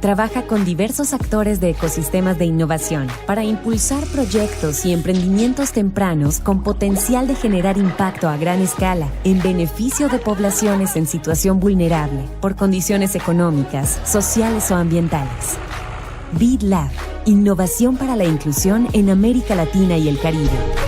trabaja con diversos actores de ecosistemas de innovación para impulsar proyectos y emprendimientos tempranos con potencial de generar impacto a gran escala en beneficio de poblaciones en situación vulnerable por condiciones económicas, sociales o ambientales. BEAD Lab, innovación para la inclusión en América Latina y el Caribe.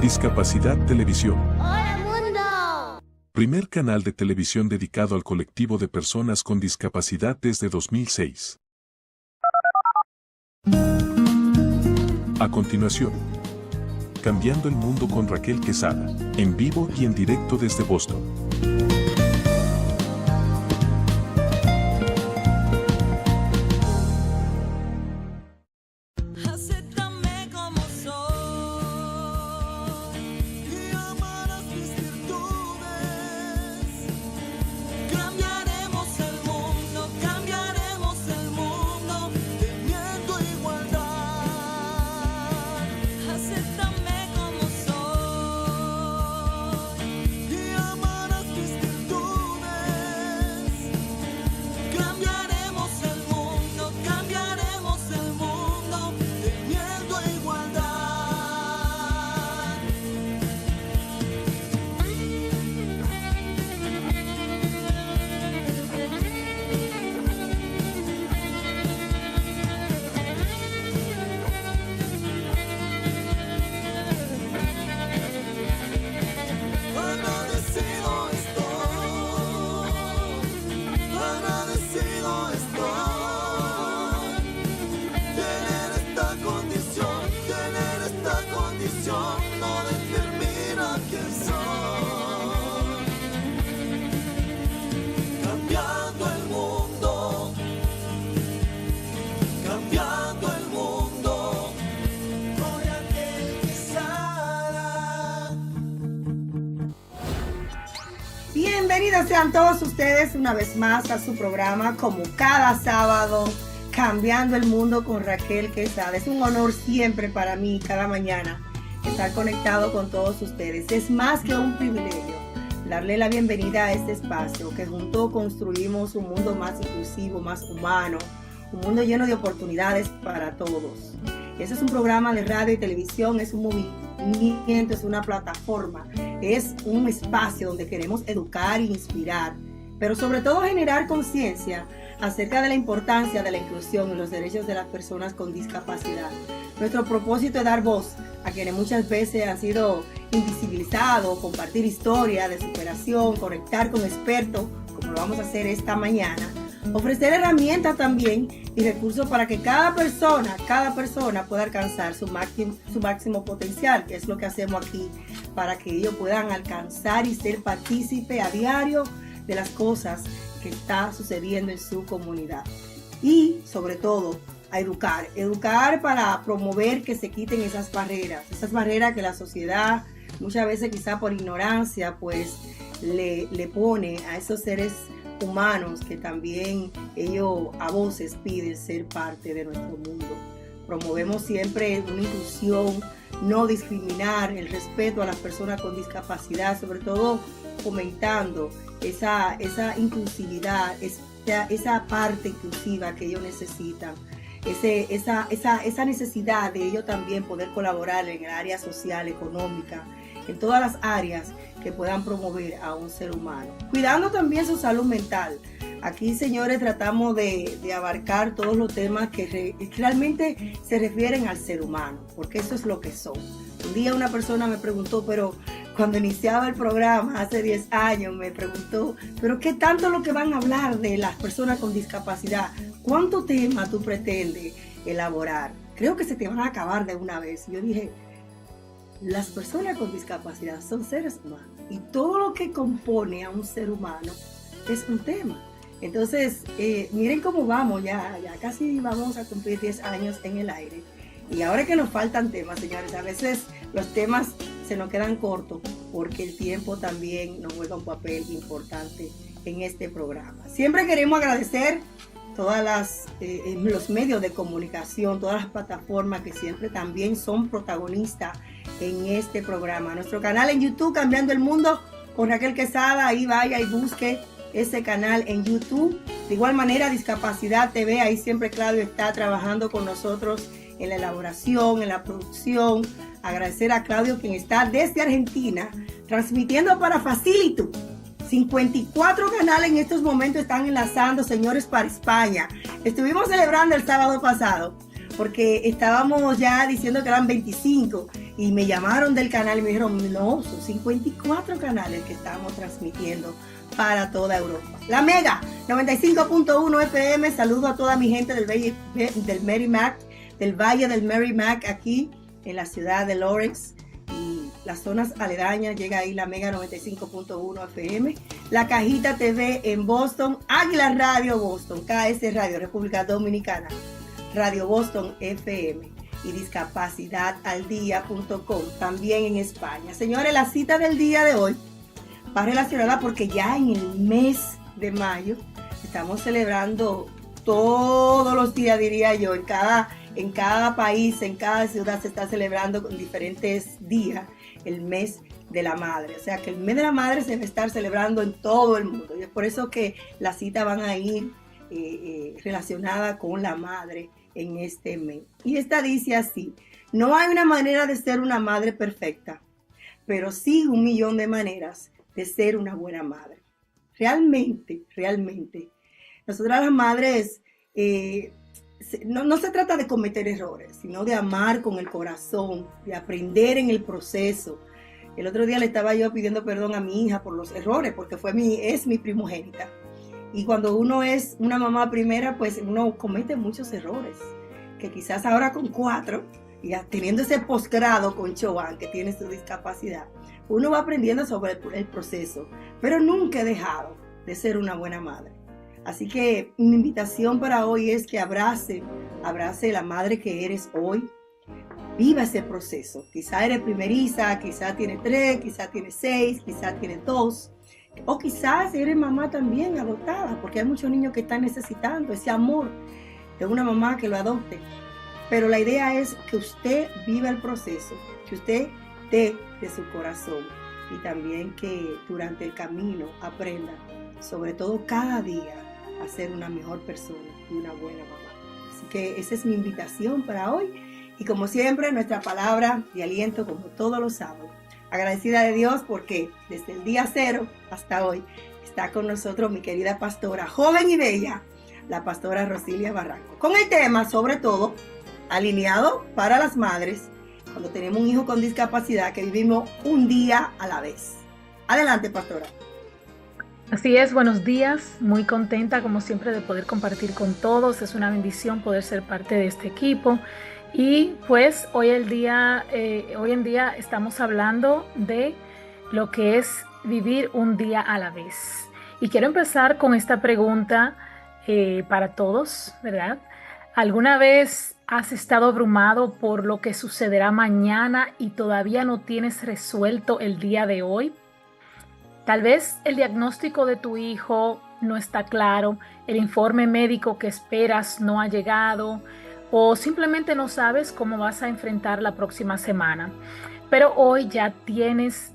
Discapacidad Televisión. ¡Hola mundo! Primer canal de televisión dedicado al colectivo de personas con discapacidad desde 2006. A continuación, Cambiando el Mundo con Raquel Quesada, en vivo y en directo desde Boston. Bienvenidos sean todos ustedes una vez más a su programa, como cada sábado, Cambiando el Mundo con Raquel Quesada. Es un honor siempre para mí, cada mañana, estar conectado con todos ustedes. Es más que un privilegio darle la bienvenida a este espacio, que juntos construimos un mundo más inclusivo, más humano, un mundo lleno de oportunidades para todos. Este es un programa de radio y televisión, es un movimiento, es una plataforma, es un espacio donde queremos educar e inspirar, pero sobre todo generar conciencia acerca de la importancia de la inclusión y los derechos de las personas con discapacidad. Nuestro propósito es dar voz a quienes muchas veces han sido invisibilizados, compartir historias de superación, conectar con expertos, como lo vamos a hacer esta mañana, ofrecer herramientas también y recursos para que cada persona pueda alcanzar su máximo potencial, que es lo que hacemos aquí, para que ellos puedan alcanzar y ser partícipe a diario de las cosas que está sucediendo en su comunidad. Y sobre todo, a educar para promover que se quiten esas barreras que la sociedad muchas veces, quizá por ignorancia, pues le pone a esos seres humanos que también ellos a voces piden ser parte de nuestro mundo. Promovemos siempre una inclusión, no discriminar, el respeto a las personas con discapacidad, sobre todo fomentando esa inclusividad, esa parte inclusiva que ellos necesitan, esa necesidad de ellos también poder colaborar en el área social, económica, en todas las áreas que puedan promover a un ser humano, cuidando también su salud mental. Aquí, señores, tratamos de abarcar todos los temas que realmente se refieren al ser humano, porque eso es lo que son. Un día una persona me preguntó, pero cuando iniciaba el programa hace 10 años, me preguntó, pero ¿qué tanto lo que van a hablar de las personas con discapacidad? ¿Cuánto tema tú pretendes elaborar? Creo que se te van a acabar de una vez. Yo dije, las personas con discapacidad son seres humanos y todo lo que compone a un ser humano es un tema. Entonces, miren cómo vamos, ya casi vamos a cumplir 10 años en el aire. Y ahora que nos faltan temas, señores, a veces los temas se nos quedan cortos porque el tiempo también nos juega un papel importante en este programa. Siempre queremos agradecer todas los medios de comunicación, todas las plataformas que siempre también son protagonistas en este programa. Nuestro canal en YouTube, Cambiando el Mundo con Raquel Quesada, ahí vaya y busque ese canal en YouTube. De igual manera, Discapacidad TV, ahí siempre Claudio está trabajando con nosotros en la elaboración, en la producción. Agradecer a Claudio, quien está desde Argentina, transmitiendo para Facilito. 54 canales en estos momentos están enlazando, señores, para España. Estuvimos celebrando el sábado pasado, porque estábamos ya diciendo que eran 25, y me llamaron del canal y me dijeron, no, son 54 canales que estamos transmitiendo para toda Europa. La Mega 95.1 FM, saludo a toda mi gente del Merrimack, del Valle del Merrimack, aquí en la ciudad de Lawrence y las zonas aledañas. Llega ahí la Mega 95.1 FM, la Cajita TV en Boston, Águila Radio Boston, KS Radio República Dominicana, Radio Boston FM y discapacidadaldía.com también en España. Señores, la cita del día de hoy va relacionada porque ya en el mes de mayo estamos celebrando todos los días, diría yo, en cada país, en cada ciudad se está celebrando con diferentes días el mes de la madre. O sea que el mes de la madre se va a estar celebrando en todo el mundo. Y es por eso que las citas van a ir relacionadas con la madre en este mes. Y esta dice así: no hay una manera de ser una madre perfecta, pero sí 1.000.000 de maneras de ser una buena madre. Realmente, nosotras las madres, no se trata de cometer errores, sino de amar con el corazón, de aprender en el proceso. El otro día le estaba yo pidiendo perdón a mi hija por los errores, porque es mi primogénita. Y cuando uno es una mamá primera, pues uno comete muchos errores, que quizás ahora con 4, y teniendo ese posgrado con Choan, que tiene su discapacidad, uno va aprendiendo sobre el proceso, pero nunca he dejado de ser una buena madre. Así que mi invitación para hoy es que abrace la madre que eres hoy. Viva ese proceso. Quizá eres primeriza, quizá tiene 3, quizá tiene 6, quizá tiene 2. O quizás eres mamá también adoptada, porque hay muchos niños que están necesitando ese amor de una mamá que lo adopte. Pero la idea es que usted viva el proceso, que usted dé de su corazón y también que durante el camino aprenda, sobre todo cada día, a ser una mejor persona y una buena mamá. Así que esa es mi invitación para hoy. Y como siempre, nuestra palabra de aliento, como todos los sábados. Agradecida de Dios porque desde el día 0 hasta hoy está con nosotros mi querida pastora, joven y bella, la pastora Rosilia Barranco. Con el tema, sobre todo, alineado para las madres, cuando tenemos un hijo con discapacidad, que vivimos un día a la vez. Adelante, pastora. Así es, buenos días, muy contenta como siempre de poder compartir con todos, es una bendición poder ser parte de este equipo y pues hoy en día estamos hablando de lo que es vivir un día a la vez y quiero empezar con esta pregunta para todos, ¿verdad? ¿Alguna vez has estado abrumado por lo que sucederá mañana y todavía no tienes resuelto el día de hoy? Tal vez el diagnóstico de tu hijo no está claro, el informe médico que esperas no ha llegado o simplemente no sabes cómo vas a enfrentar la próxima semana. Pero hoy ya tienes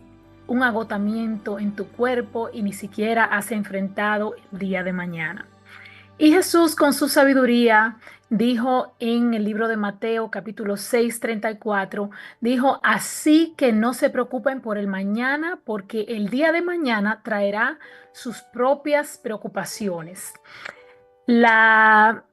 un agotamiento en tu cuerpo y ni siquiera has enfrentado el día de mañana. Y Jesús con su sabiduría dijo en el libro de Mateo capítulo 6:34, dijo, así que no se preocupen por el mañana, porque el día de mañana traerá sus propias preocupaciones. La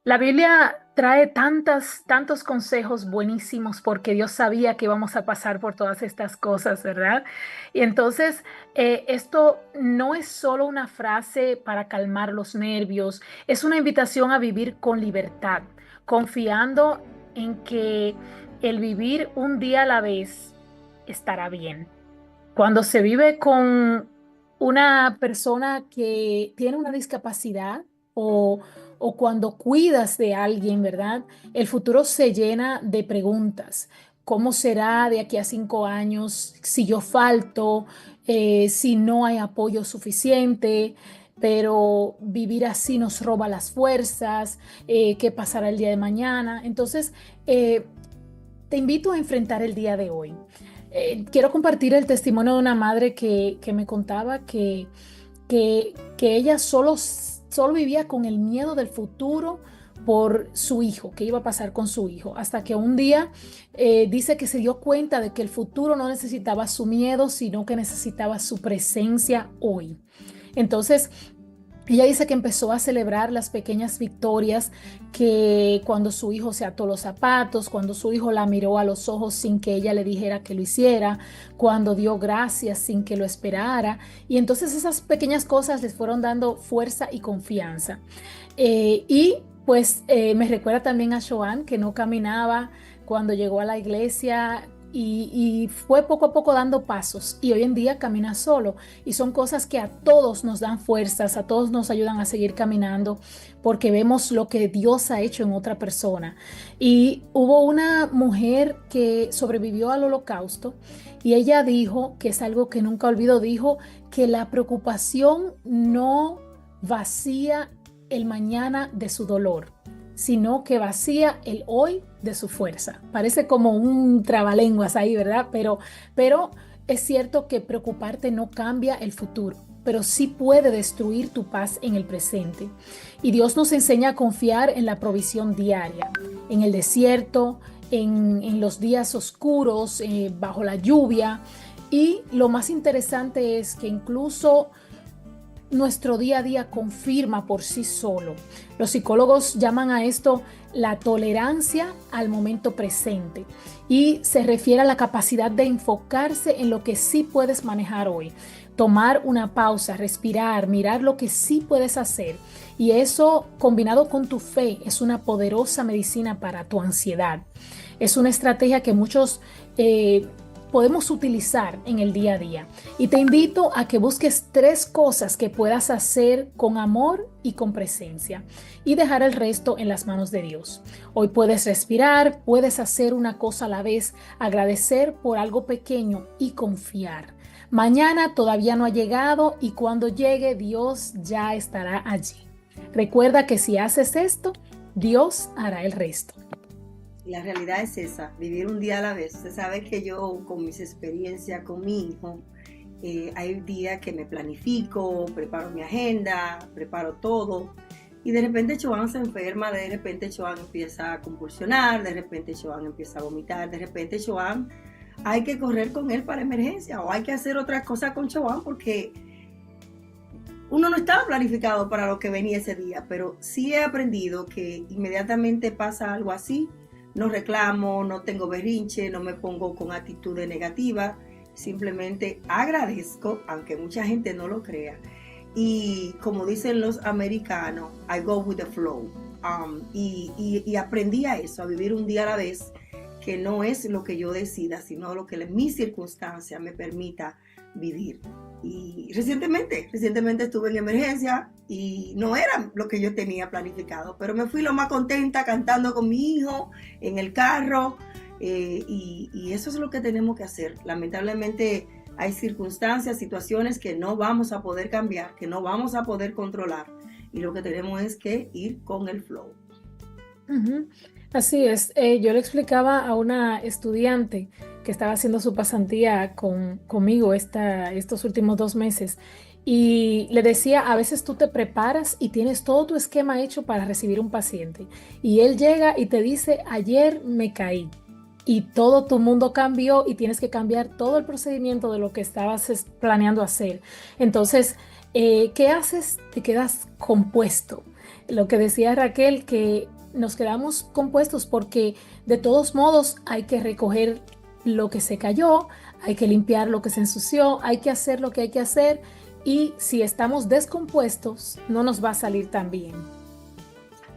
La Biblia trae tantos consejos buenísimos porque Dios sabía que íbamos a pasar por todas estas cosas, ¿verdad? Y entonces, esto no es solo una frase para calmar los nervios, es una invitación a vivir con libertad, confiando en que el vivir un día a la vez estará bien. Cuando se vive con una persona que tiene una discapacidad o, o cuando cuidas de alguien, ¿verdad? El futuro se llena de preguntas. ¿Cómo será de aquí a 5 años si yo falto, si no hay apoyo suficiente? Pero vivir así nos roba las fuerzas, ¿qué pasará el día de mañana? Entonces, te invito a enfrentar el día de hoy. Quiero compartir el testimonio de una madre que me contaba que ella solo vivía con el miedo del futuro por su hijo, qué iba a pasar con su hijo, hasta que un día dice que se dio cuenta de que el futuro no necesitaba su miedo, sino que necesitaba su presencia hoy. Entonces, ella dice que empezó a celebrar las pequeñas victorias, que cuando su hijo se ató los zapatos, cuando su hijo la miró a los ojos sin que ella le dijera que lo hiciera, cuando dio gracias sin que lo esperara. Y entonces esas pequeñas cosas les fueron dando fuerza y confianza. Me recuerda también a Joan, que no caminaba cuando llegó a la iglesia. Y fue poco a poco dando pasos y hoy en día camina solo, y son cosas que a todos nos dan fuerzas, a todos nos ayudan a seguir caminando porque vemos lo que Dios ha hecho en otra persona. Y hubo una mujer que sobrevivió al Holocausto y ella dijo, que es algo que nunca olvido, dijo que la preocupación no vacía el mañana de su dolor, sino que vacía el hoy de su fuerza. Parece como un trabalenguas ahí, ¿verdad? Pero es cierto que preocuparte no cambia el futuro, pero sí puede destruir tu paz en el presente. Y Dios nos enseña a confiar en la provisión diaria, en el desierto, en los días oscuros, bajo la lluvia. Y lo más interesante es que incluso nuestro día a día confirma por sí solo. Los psicólogos llaman a esto la tolerancia al momento presente y se refiere a la capacidad de enfocarse en lo que sí puedes manejar hoy, tomar una pausa, respirar, mirar lo que sí puedes hacer, y eso combinado con tu fe es una poderosa medicina para tu ansiedad. Es una estrategia que muchos podemos utilizar en el día a día. Y te invito a que busques 3 cosas que puedas hacer con amor y con presencia y dejar el resto en las manos de Dios. Hoy puedes respirar, puedes hacer una cosa a la vez, agradecer por algo pequeño y confiar. Mañana todavía no ha llegado y cuando llegue Dios ya estará allí. Recuerda que si haces esto, Dios hará el resto. La realidad es esa, vivir un día a la vez. Usted sabe que yo, con mis experiencias con mi hijo, hay días que me planifico, preparo mi agenda, preparo todo, y de repente Joan se enferma, de repente Joan empieza a convulsionar, de repente Joan empieza a vomitar, de repente Joan hay que correr con él para emergencia, o hay que hacer otra cosa con Joan porque uno no estaba planificado para lo que venía ese día. Pero sí he aprendido que inmediatamente pasa algo así, no reclamo, no tengo berrinche, no me pongo con actitudes negativas, simplemente agradezco, aunque mucha gente no lo crea. Y como dicen los americanos, I go with the flow. Y aprendí a eso, a vivir un día a la vez, que no es lo que yo decida, sino lo que mi circunstancia me permita vivir. Y recientemente estuve en emergencia y no era lo que yo tenía planificado, pero me fui lo más contenta cantando con mi hijo en el carro, y eso es lo que tenemos que hacer. Lamentablemente hay circunstancias, situaciones que no vamos a poder cambiar, que no vamos a poder controlar, y lo que tenemos es que ir con el flow. Uh-huh. Así es. Yo le explicaba a una estudiante que estaba haciendo su pasantía conmigo estos últimos 2 meses, Y le decía, a veces tú te preparas y tienes todo tu esquema hecho para recibir un paciente. Y él llega y te dice, ayer me caí. Y todo tu mundo cambió y tienes que cambiar todo el procedimiento de lo que estabas planeando hacer. Entonces, ¿qué haces? Te quedas compuesto. Lo que decía Raquel, que nos quedamos compuestos porque de todos modos hay que recoger lo que se cayó, hay que limpiar lo que se ensució, hay que hacer lo que hay que hacer. Y si estamos descompuestos, no nos va a salir tan bien.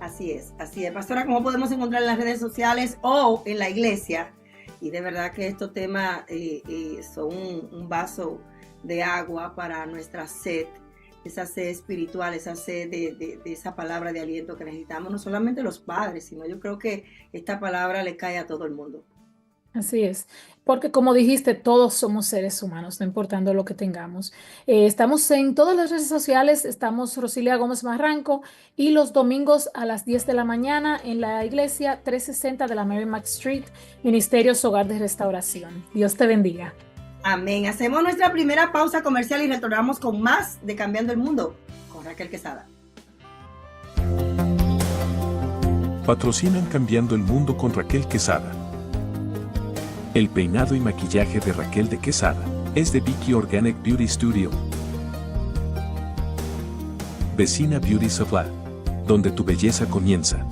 Así es, así es. Pastora, ¿cómo podemos encontrar en las redes sociales o en la iglesia? Y de verdad que estos temas son un vaso de agua para nuestra sed, esa sed espiritual, esa sed de esa palabra de aliento que necesitamos, no solamente los padres, sino yo creo que esta palabra le cae a todo el mundo. Así es, porque como dijiste, todos somos seres humanos, no importando lo que tengamos. Estamos en todas las redes sociales, estamos Rosilia Gómez Marranco y los domingos a las 10 de la mañana en la iglesia 360 de la Mary Mac Street, Ministerios Hogar de Restauración. Dios te bendiga. Amén. Hacemos nuestra primera pausa comercial y retornamos con más de Cambiando el Mundo con Raquel Quesada. Patrocinan Cambiando el Mundo con Raquel Quesada. El peinado y maquillaje de Raquel de Quesada es de Vicky Organic Beauty Studio. Vecina Beauty Supply, donde tu belleza comienza.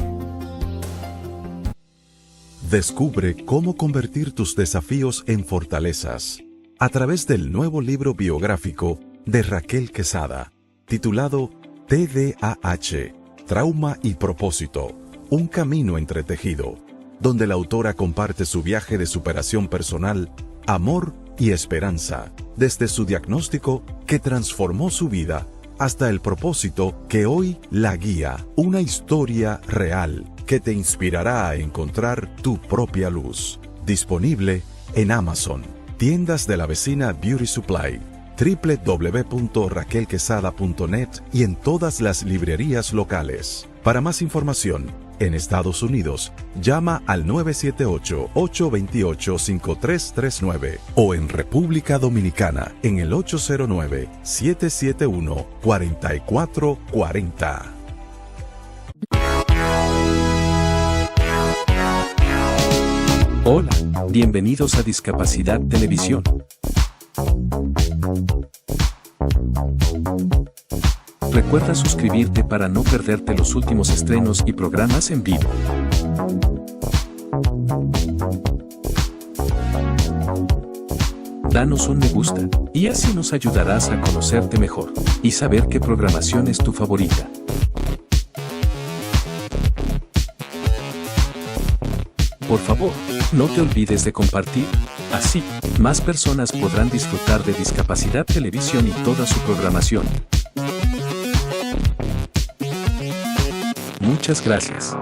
Descubre cómo convertir tus desafíos en fortalezas a través del nuevo libro biográfico de Raquel Quesada, titulado TDAH, Trauma y Propósito, un camino entretejido, donde la autora comparte su viaje de superación personal, amor y esperanza, desde su diagnóstico que transformó su vida hasta el propósito que hoy la guía, una historia real que te inspirará a encontrar tu propia luz. Disponible en Amazon, tiendas de la vecina Beauty Supply, www.raquelquesada.net y en todas las librerías locales. Para más información, en Estados Unidos, llama al 978-828-5339 o en República Dominicana en el 809-771-4440. Hola, bienvenidos a Discapacidad Televisión. Recuerda suscribirte para no perderte los últimos estrenos y programas en vivo. Danos un me gusta, y así nos ayudarás a conocerte mejor y saber qué programación es tu favorita. Por favor, no te olvides de compartir. Así, más personas podrán disfrutar de Discapacidad Televisión y toda su programación. Muchas gracias.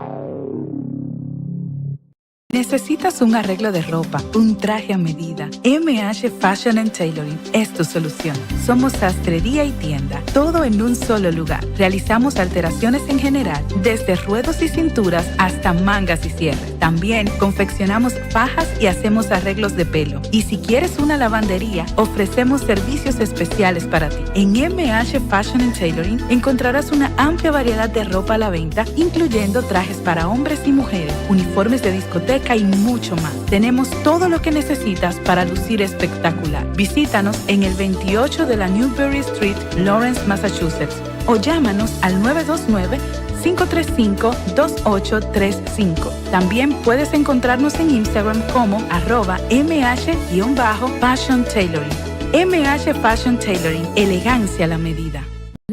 ¿Necesitas un arreglo de ropa, un traje a medida? MH Fashion and Tailoring es tu solución. Somos sastrería y tienda, todo en un solo lugar. Realizamos alteraciones en general, desde ruedos y cinturas hasta mangas y cierres. También confeccionamos fajas y hacemos arreglos de pelo. Y si quieres una lavandería, ofrecemos servicios especiales para ti. En MH Fashion and Tailoring encontrarás una amplia variedad de ropa a la venta, incluyendo trajes para hombres y mujeres, uniformes de discoteca y mucho más. Tenemos todo lo que necesitas para lucir espectacular. Visítanos en el 28 de la Newbury Street, Lawrence, Massachusetts, o llámanos al 929-535-2835. También puedes encontrarnos en Instagram como @mh_fashion tailoring. MH Fashion Tailoring, elegancia a la medida.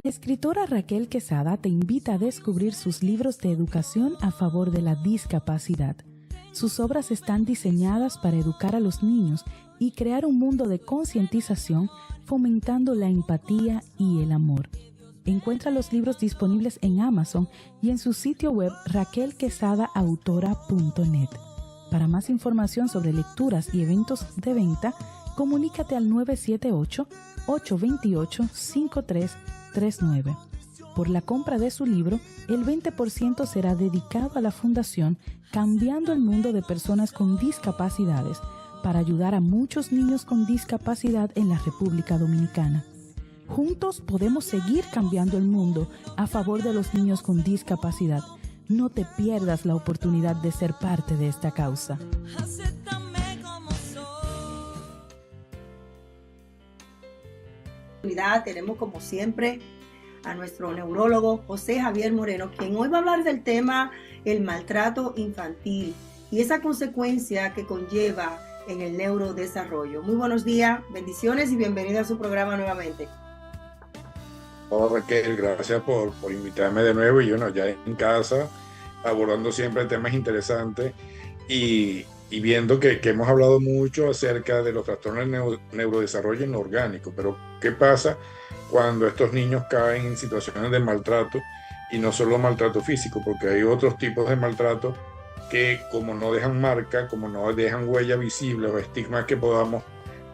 La escritora Raquel Quesada te invita a descubrir sus libros de educación a favor de la discapacidad. Sus obras están diseñadas para educar a los niños y crear un mundo de concientización, fomentando la empatía y el amor. Encuentra los libros disponibles en Amazon y en su sitio web raquelquesadaautora.net. Para más información sobre lecturas y eventos de venta, comunícate al 978-828-5339. Por la compra de su libro, el 20% será dedicado a la Fundación Cambiando el Mundo de Personas con Discapacidades para ayudar a muchos niños con discapacidad en la República Dominicana. Juntos podemos seguir cambiando el mundo a favor de los niños con discapacidad. No te pierdas la oportunidad de ser parte de esta causa. Tenemos como siempre a nuestro neurólogo José Javier Moreno, quien hoy va a hablar del tema el maltrato infantil y esa consecuencia que conlleva en el neurodesarrollo. Muy buenos días, bendiciones y bienvenido a su programa nuevamente. Hola Raquel, gracias por invitarme de nuevo y bueno, ya en casa abordando siempre temas interesantes y viendo que hemos hablado mucho acerca de los trastornos de neurodesarrollo no orgánico, pero ¿qué pasa cuando estos niños caen en situaciones de maltrato y no solo maltrato físico? Porque hay otros tipos de maltrato que como no dejan marca, como no dejan huella visible o estigmas que podamos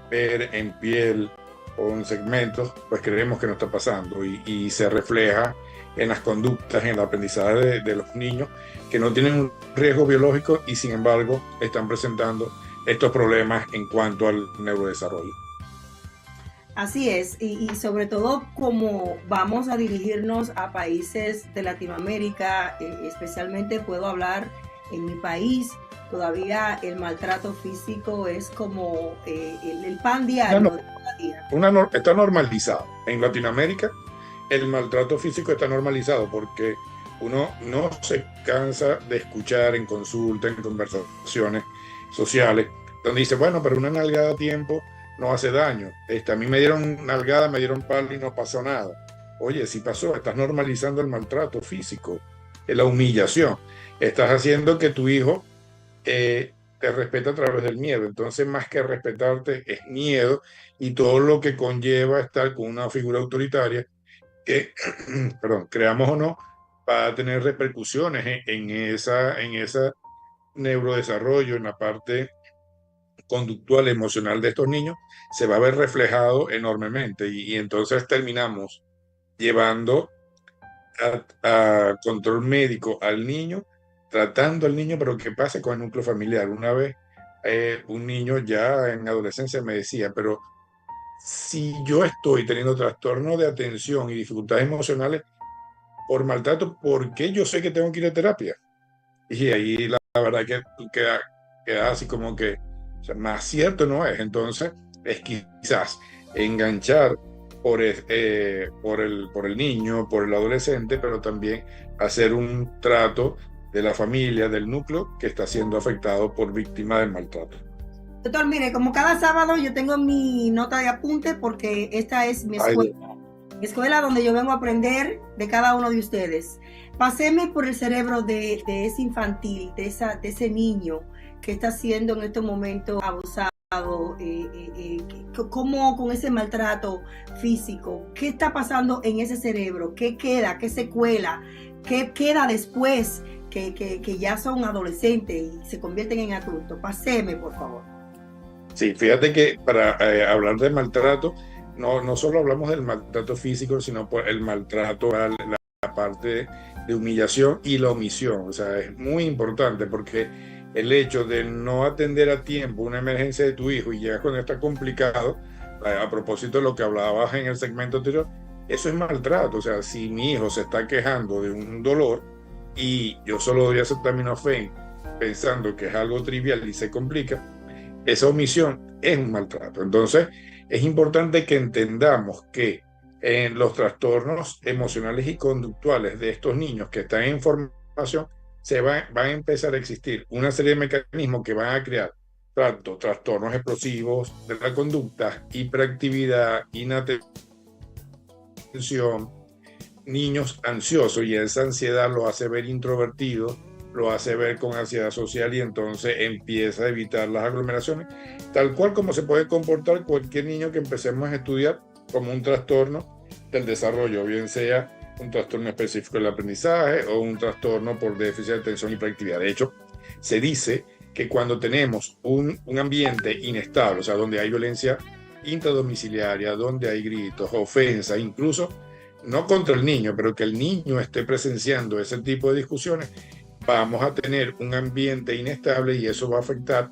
ver en piel o en segmentos, pues creemos que no está pasando y se refleja en las conductas, en el aprendizaje de los niños que no tienen un riesgo biológico y sin embargo están presentando estos problemas en cuanto al neurodesarrollo. Así es, y sobre todo como vamos a dirigirnos a países de Latinoamérica, especialmente puedo hablar en mi país, todavía el maltrato físico es como el pan diario de cada día. Está normalizado. En Latinoamérica el maltrato físico está normalizado porque uno no se cansa de escuchar en consulta, en conversaciones sociales, donde dice, bueno, pero una nalgada a tiempo no hace daño. A mí me dieron nalgada, me dieron palo y no pasó nada. Oye, sí pasó, estás normalizando el maltrato físico, la humillación. Estás haciendo que tu hijo te respete a través del miedo. Entonces, más que respetarte, es miedo y todo lo que conlleva estar con una figura autoritaria que, perdón, creamos o no, va a tener repercusiones en esa neurodesarrollo, en la parte conductual, emocional de estos niños, se va a ver reflejado enormemente y entonces terminamos llevando a control médico al niño, tratando al niño, pero ¿qué pasa con el núcleo familiar? Una vez un niño ya en adolescencia me decía, pero si yo estoy teniendo trastorno de atención y dificultades emocionales por maltrato, ¿por qué yo sé que tengo que ir a terapia? Y ahí la verdad que queda así como que, o sea, más cierto no es. Entonces es quizás enganchar por el niño, por el adolescente, pero también hacer un trato de la familia, del núcleo que está siendo afectado por víctima del maltrato. Doctor, mire, como cada sábado yo tengo mi nota de apunte porque esta es mi escuela donde yo vengo a aprender de cada uno de ustedes. Paseme por el cerebro de ese infantil, de ese niño que está siendo en este momento abusado, cómo con ese maltrato físico, qué está pasando en ese cerebro, qué queda, qué secuela, qué queda después que ya son adolescentes y se convierten en adultos. Paseme, por favor. Sí, fíjate que para hablar de maltrato, no solo hablamos del maltrato físico, sino por el maltrato, la parte de humillación y la omisión. O sea, es muy importante porque el hecho de no atender a tiempo una emergencia de tu hijo y llegas cuando está complicado, a propósito de lo que hablabas en el segmento anterior, eso es maltrato. O sea, si mi hijo se está quejando de un dolor y yo solo doy acetaminofén pensando que es algo trivial y se complica, esa omisión es un maltrato. Entonces, es importante que entendamos que en los trastornos emocionales y conductuales de estos niños que están en formación, van a empezar a existir una serie de mecanismos que van a crear tanto trastornos explosivos de la conducta, hiperactividad, inatención, niños ansiosos, y esa ansiedad lo hace ver introvertido, lo hace ver con ansiedad social y entonces empieza a evitar las aglomeraciones, tal cual como se puede comportar cualquier niño que empecemos a estudiar como un trastorno del desarrollo, bien sea un trastorno específico del aprendizaje o un trastorno por déficit de atención y hiperactividad. De hecho, se dice que cuando tenemos un ambiente inestable, o sea, donde hay violencia intradomiciliaria, donde hay gritos, ofensas, incluso no contra el niño, pero que el niño esté presenciando ese tipo de discusiones, vamos a tener un ambiente inestable y eso va a afectar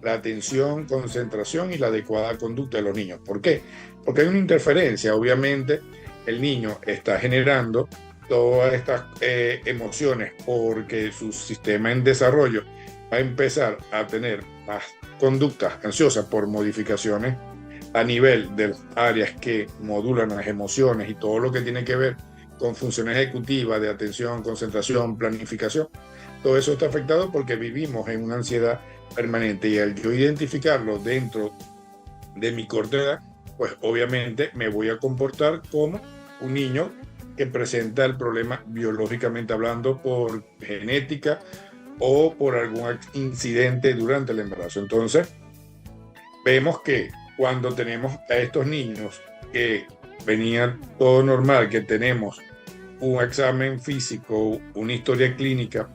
la atención, concentración y la adecuada conducta de los niños. ¿Por qué? Porque hay una interferencia. Obviamente, el niño está generando todas estas emociones porque su sistema en desarrollo va a empezar a tener más conductas ansiosas por modificaciones a nivel de las áreas que modulan las emociones y todo lo que tiene que ver con funciones ejecutivas de atención, concentración, planificación. Todo eso está afectado porque vivimos en una ansiedad permanente, y al yo identificarlo dentro de mi corta edad, pues obviamente me voy a comportar como un niño que presenta el problema biológicamente hablando por genética o por algún incidente durante el embarazo. Entonces, vemos que cuando tenemos a estos niños que venían todo normal, que tenemos un examen físico, una historia clínica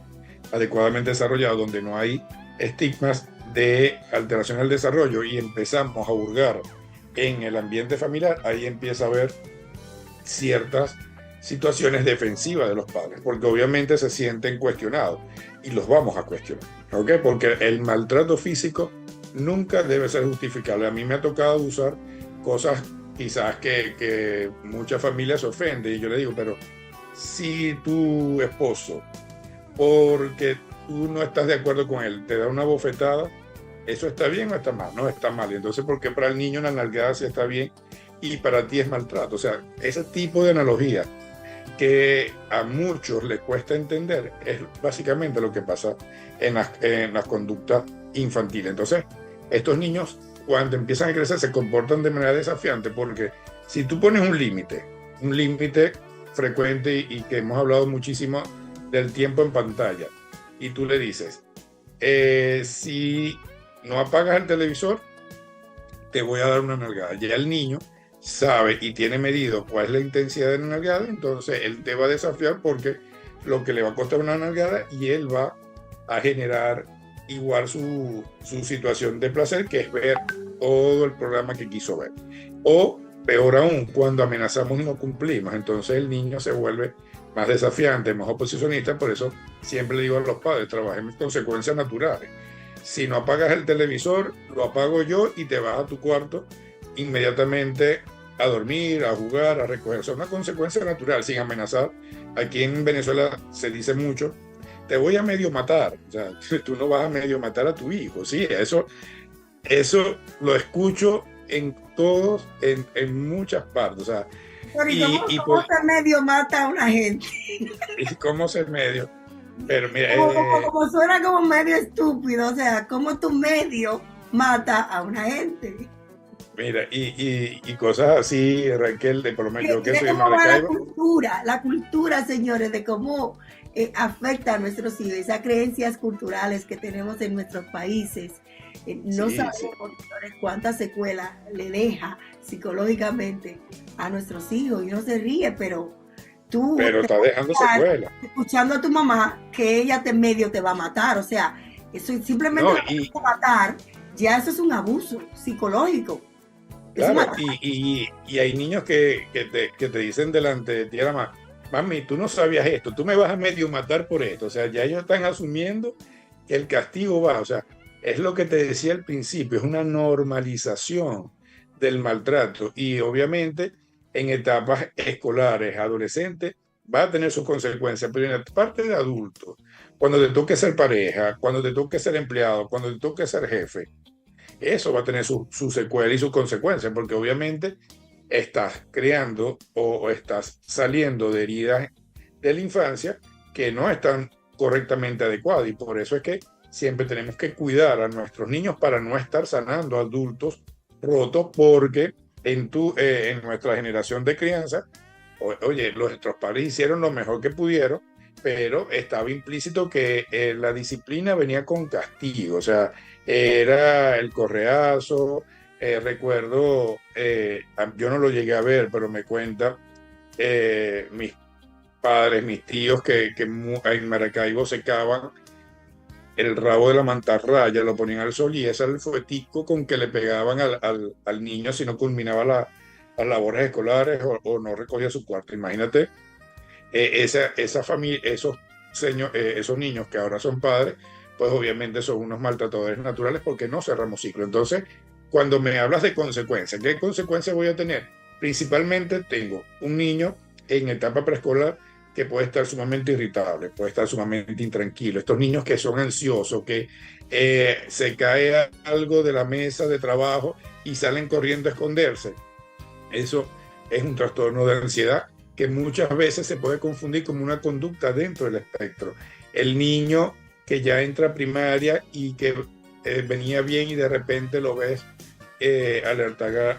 adecuadamente desarrollada, donde no hay estigmas de alteración del desarrollo, y empezamos a hurgar en el ambiente familiar, ahí empieza a haber ciertas situaciones defensivas de los padres, porque obviamente se sienten cuestionados y los vamos a cuestionar, ¿ok? Porque el maltrato físico nunca debe ser justificable. A mí me ha tocado usar cosas quizás que muchas familias se ofenden, y yo le digo, pero si tu esposo, porque tú no estás de acuerdo con él, te da una bofetada, ¿eso está bien o está mal? No, está mal. Entonces, ¿por qué para el niño una nalgada sí está bien y para ti es maltrato? O sea, ese tipo de analogía que a muchos les cuesta entender es básicamente lo que pasa en las conductas infantiles. Entonces, estos niños, cuando empiezan a crecer, se comportan de manera desafiante, porque si tú pones un límite frecuente y que hemos hablado muchísimo del tiempo en pantalla, y tú le dices, si no apagas el televisor, te voy a dar una nalgada. Ya el niño sabe y tiene medido cuál es la intensidad de la nalgada, entonces él te va a desafiar porque lo que le va a costar una nalgada, y él va a generar igual su situación de placer, que es ver todo el programa que quiso ver. O peor aún, cuando amenazamos y no cumplimos, entonces el niño se vuelve más desafiante, más oposicionista. Por eso siempre le digo a los padres, trabajemos consecuencias naturales. Si no apagas el televisor, lo apago yo y te vas a tu cuarto inmediatamente a dormir, a jugar, a recoger. O sea, una consecuencia natural, sin amenazar. Aquí en Venezuela se dice mucho, te voy a medio matar. O sea, tú no vas a medio matar a tu hijo. Sí, eso lo escucho en todos, en muchas partes. O sea, pero ¿cómo se medio mata a una gente? ¿Y cómo se medio? Pero mira, como suena como medio estúpido, o sea, ¿cómo tu medio mata a una gente? Mira, y cosas así, Raquel, de por lo menos yo que soy de Maracaibo. La cultura, señores, de cómo afecta a nuestros hijos, esas creencias culturales que tenemos en nuestros países. No sabemos, señores, cuántas secuelas le deja psicológicamente a nuestros hijos. Y uno se ríe, pero tú está dejando secuelas. Escuchando a tu mamá que ella medio te va a matar. O sea, eso simplemente matar, ya eso es un abuso psicológico. Claro, y hay niños que te dicen delante de ti, mami, tú no sabías esto, tú me vas a medio matar por esto. O sea, ya ellos están asumiendo que el castigo va. O sea, es lo que te decía al principio, es una normalización del maltrato, y obviamente en etapas escolares, adolescentes, va a tener sus consecuencias, pero en la parte de adultos, cuando te toque ser pareja, cuando te toque ser empleado, cuando te toque ser jefe, eso va a tener su secuela y sus consecuencias, porque obviamente estás creando o estás saliendo de heridas de la infancia que no están correctamente adecuadas, y por eso es que siempre tenemos que cuidar a nuestros niños para no estar sanando adultos rotos, porque en nuestra generación de crianza, oye, nuestros padres hicieron lo mejor que pudieron, pero estaba implícito que la disciplina venía con castigo. O sea, era el correazo. Recuerdo, yo no lo llegué a ver, pero me cuenta mis padres, mis tíos, que en Maracaibo secaban el rabo de la mantarraya, lo ponían al sol, y ese era el fuetico con que le pegaban al niño si no culminaba las labores escolares o no recogía su cuarto. Imagínate esa familia, esos niños que ahora son padres, pues obviamente son unos maltratadores naturales porque no cerramos ciclo. Entonces, cuando me hablas de consecuencias, ¿qué consecuencias voy a tener? Principalmente tengo un niño en etapa preescolar que puede estar sumamente irritable, puede estar sumamente intranquilo. Estos niños que son ansiosos, que se cae algo de la mesa de trabajo y salen corriendo a esconderse. Eso es un trastorno de ansiedad que muchas veces se puede confundir como una conducta dentro del espectro. El niño que ya entra a primaria y que venía bien y de repente lo ves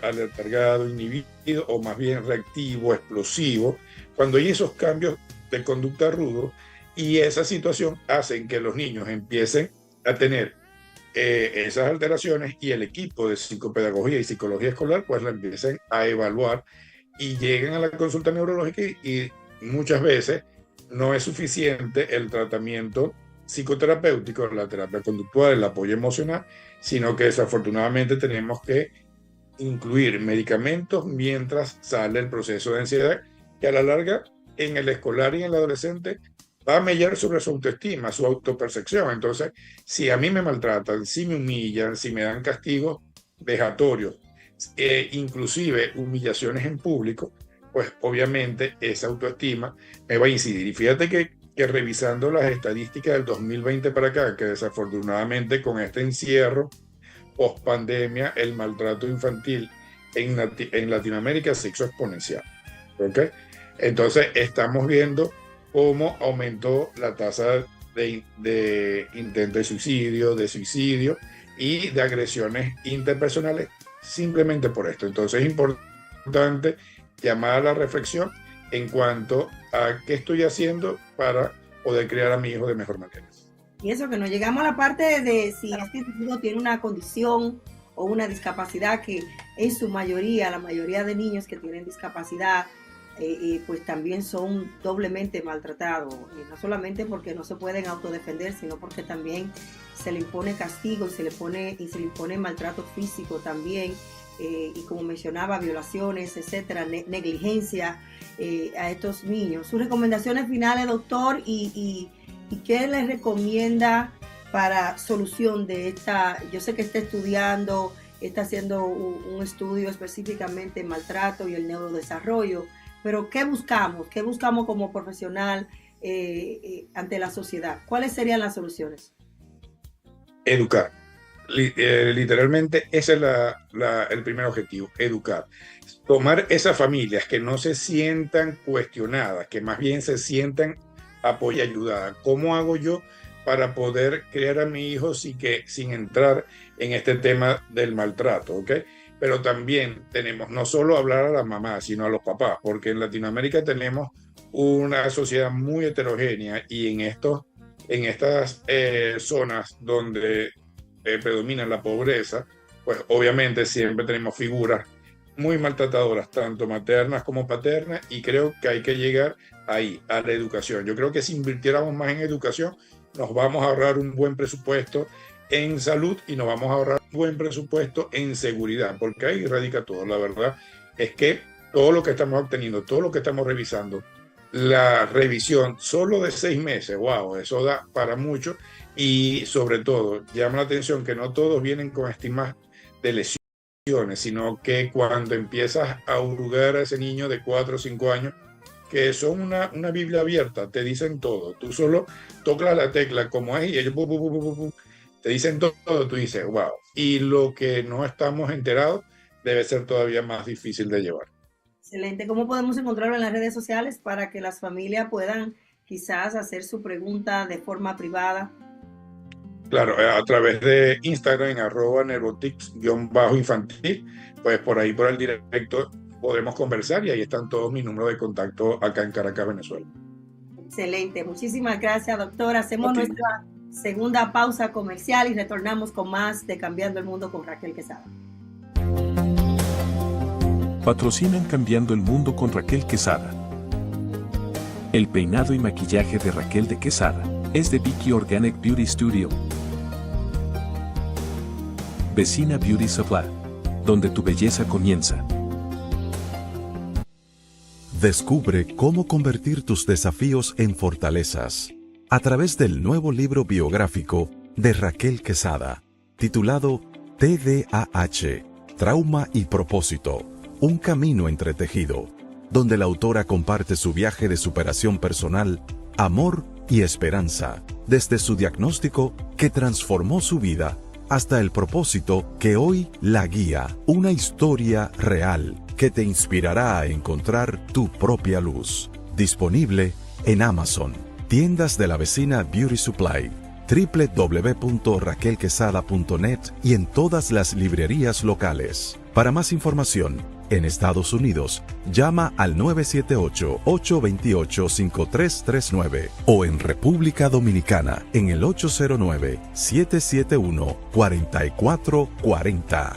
aletargado, inhibido o más bien reactivo, explosivo, cuando hay esos cambios de conducta rudos, y esa situación hacen que los niños empiecen a tener esas alteraciones, y el equipo de psicopedagogía y psicología escolar pues la empiecen a evaluar y lleguen a la consulta neurológica, y muchas veces no es suficiente el tratamiento psicoterapéutico, la terapia conductual, el apoyo emocional, sino que desafortunadamente tenemos que incluir medicamentos mientras sale el proceso de ansiedad, que a la larga en el escolar y en el adolescente va a mellar sobre su autoestima, su autopercepción. Entonces, si a mí me maltratan, si me humillan, si me dan castigos vejatorios, inclusive humillaciones en público, pues obviamente esa autoestima me va a incidir. Y fíjate que revisando las estadísticas del 2020 para acá, que desafortunadamente con este encierro post pandemia, el maltrato infantil en Latinoamérica se hizo exponencial. ¿Okay? Entonces estamos viendo cómo aumentó la tasa de intento de suicidio y de agresiones interpersonales simplemente por esto. Entonces es importante llamar a la reflexión en cuanto a qué estoy haciendo para poder criar a mi hijo de mejor manera. Y eso, que nos llegamos a la parte de si este individuo tiene una condición o una discapacidad, que en su mayoría, la mayoría de niños que tienen discapacidad, pues también son doblemente maltratados, no solamente porque no se pueden autodefender, sino porque también se le impone castigo y se le impone maltrato físico también, y como mencionaba, violaciones, etcétera, negligencia a estos niños. Sus recomendaciones finales, doctor, y qué les recomienda para solución de esta. Yo sé que está estudiando, está haciendo un estudio específicamente en maltrato y el neurodesarrollo, pero ¿qué buscamos? ¿Qué buscamos como profesional ante la sociedad? ¿Cuáles serían las soluciones? Educar. Literalmente ese es el primer objetivo, educar. Tomar esas familias que no se sientan cuestionadas, que más bien se sientan apoyadas y ayudadas. ¿Cómo hago yo para poder criar a mi hijo sin entrar en este tema del maltrato? ¿Okay? Pero también tenemos no solo hablar a las mamás, sino a los papás, porque en Latinoamérica tenemos una sociedad muy heterogénea, y en estas zonas donde predomina la pobreza, pues obviamente siempre tenemos figuras muy maltratadoras, tanto maternas como paternas, y creo que hay que llegar ahí, a la educación. Yo creo que si invirtiéramos más en educación, nos vamos a ahorrar un buen presupuesto en salud y nos vamos a ahorrar un buen presupuesto en seguridad, porque ahí radica todo. La verdad es que todo lo que estamos obteniendo, todo lo que estamos revisando, la revisión solo de 6 meses, wow, eso da para mucho. Y sobre todo, llama la atención que no todos vienen con estigmas de lesiones, sino que cuando empiezas a hurgar a ese niño de 4 o 5 años, que son una Biblia abierta, te dicen todo. Tú solo tocas la tecla como es y ellos te dicen todo, tú dices, wow. Y lo que no estamos enterados debe ser todavía más difícil de llevar. Excelente. ¿Cómo podemos encontrarlo en las redes sociales para que las familias puedan quizás hacer su pregunta de forma privada? Claro, a través de Instagram, @neurotics_infantil, pues por ahí, por el directo, podemos conversar, y ahí están todos mis números de contacto acá en Caracas, Venezuela. Excelente, muchísimas gracias, doctor. Hacemos nuestra segunda pausa comercial y retornamos con más de Cambiando el Mundo con Raquel Quesada. Patrocinan Cambiando el Mundo con Raquel Quesada. El peinado y maquillaje de Raquel de Quesada es de Vicky Organic Beauty Studio. Vecina Beauty Supply, donde tu belleza comienza. Descubre cómo convertir tus desafíos en fortalezas a través del nuevo libro biográfico de Raquel Quesada, titulado TDAH, Trauma y Propósito, un camino entretejido, donde la autora comparte su viaje de superación personal, amor y esperanza, desde su diagnóstico que transformó su vida hasta el propósito que hoy la guía, una historia real que te inspirará a encontrar tu propia luz. Disponible en Amazon, tiendas de la vecina Beauty Supply, www.raquelquesada.net y en todas las librerías locales. Para más información, en Estados Unidos, llama al 978-828-5339 o en República Dominicana en el 809-771-4440.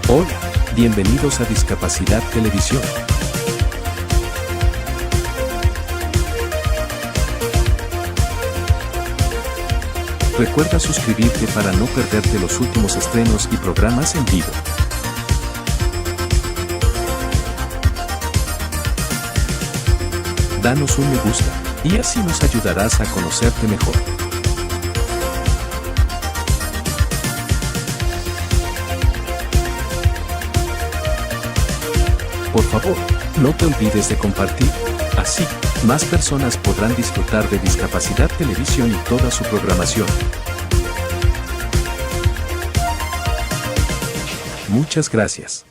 Hola, bienvenidos a Discapacidad Televisión. Recuerda suscribirte para no perderte los últimos estrenos y programas en vivo. Danos un me gusta, y así nos ayudarás a conocerte mejor. Por favor, no te olvides de compartir. Así, más personas podrán disfrutar de Discapacidad Televisión y toda su programación. Muchas gracias.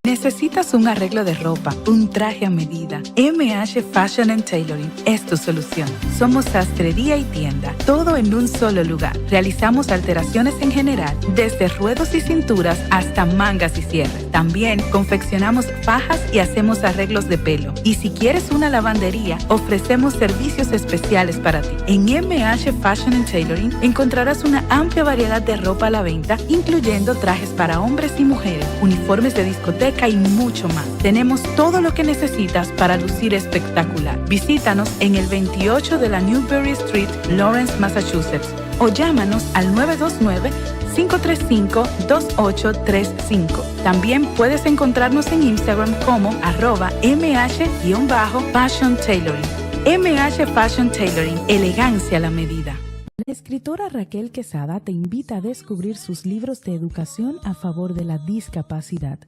¿Necesitas un arreglo de ropa, un traje a medida? MH Fashion and Tailoring es tu solución. Somos sastrería y tienda, todo en un solo lugar. Realizamos alteraciones en general, desde ruedos y cinturas hasta mangas y cierres. También confeccionamos fajas y hacemos arreglos de pelo. Y si quieres una lavandería, ofrecemos servicios especiales para ti. En MH Fashion and Tailoring encontrarás una amplia variedad de ropa a la venta, incluyendo trajes para hombres y mujeres, uniformes de discoteca y mucho más. Tenemos todo lo que necesitas para lucir espectacular. Visítanos en el 28 de la Newbury Street, Lawrence, Massachusetts, o llámanos al 929-535-2835. También puedes encontrarnos en Instagram como @mh_fashion tailoring. MH Fashion Tailoring, elegancia a la medida. La escritora Raquel Quesada te invita a descubrir sus libros de educación a favor de la discapacidad.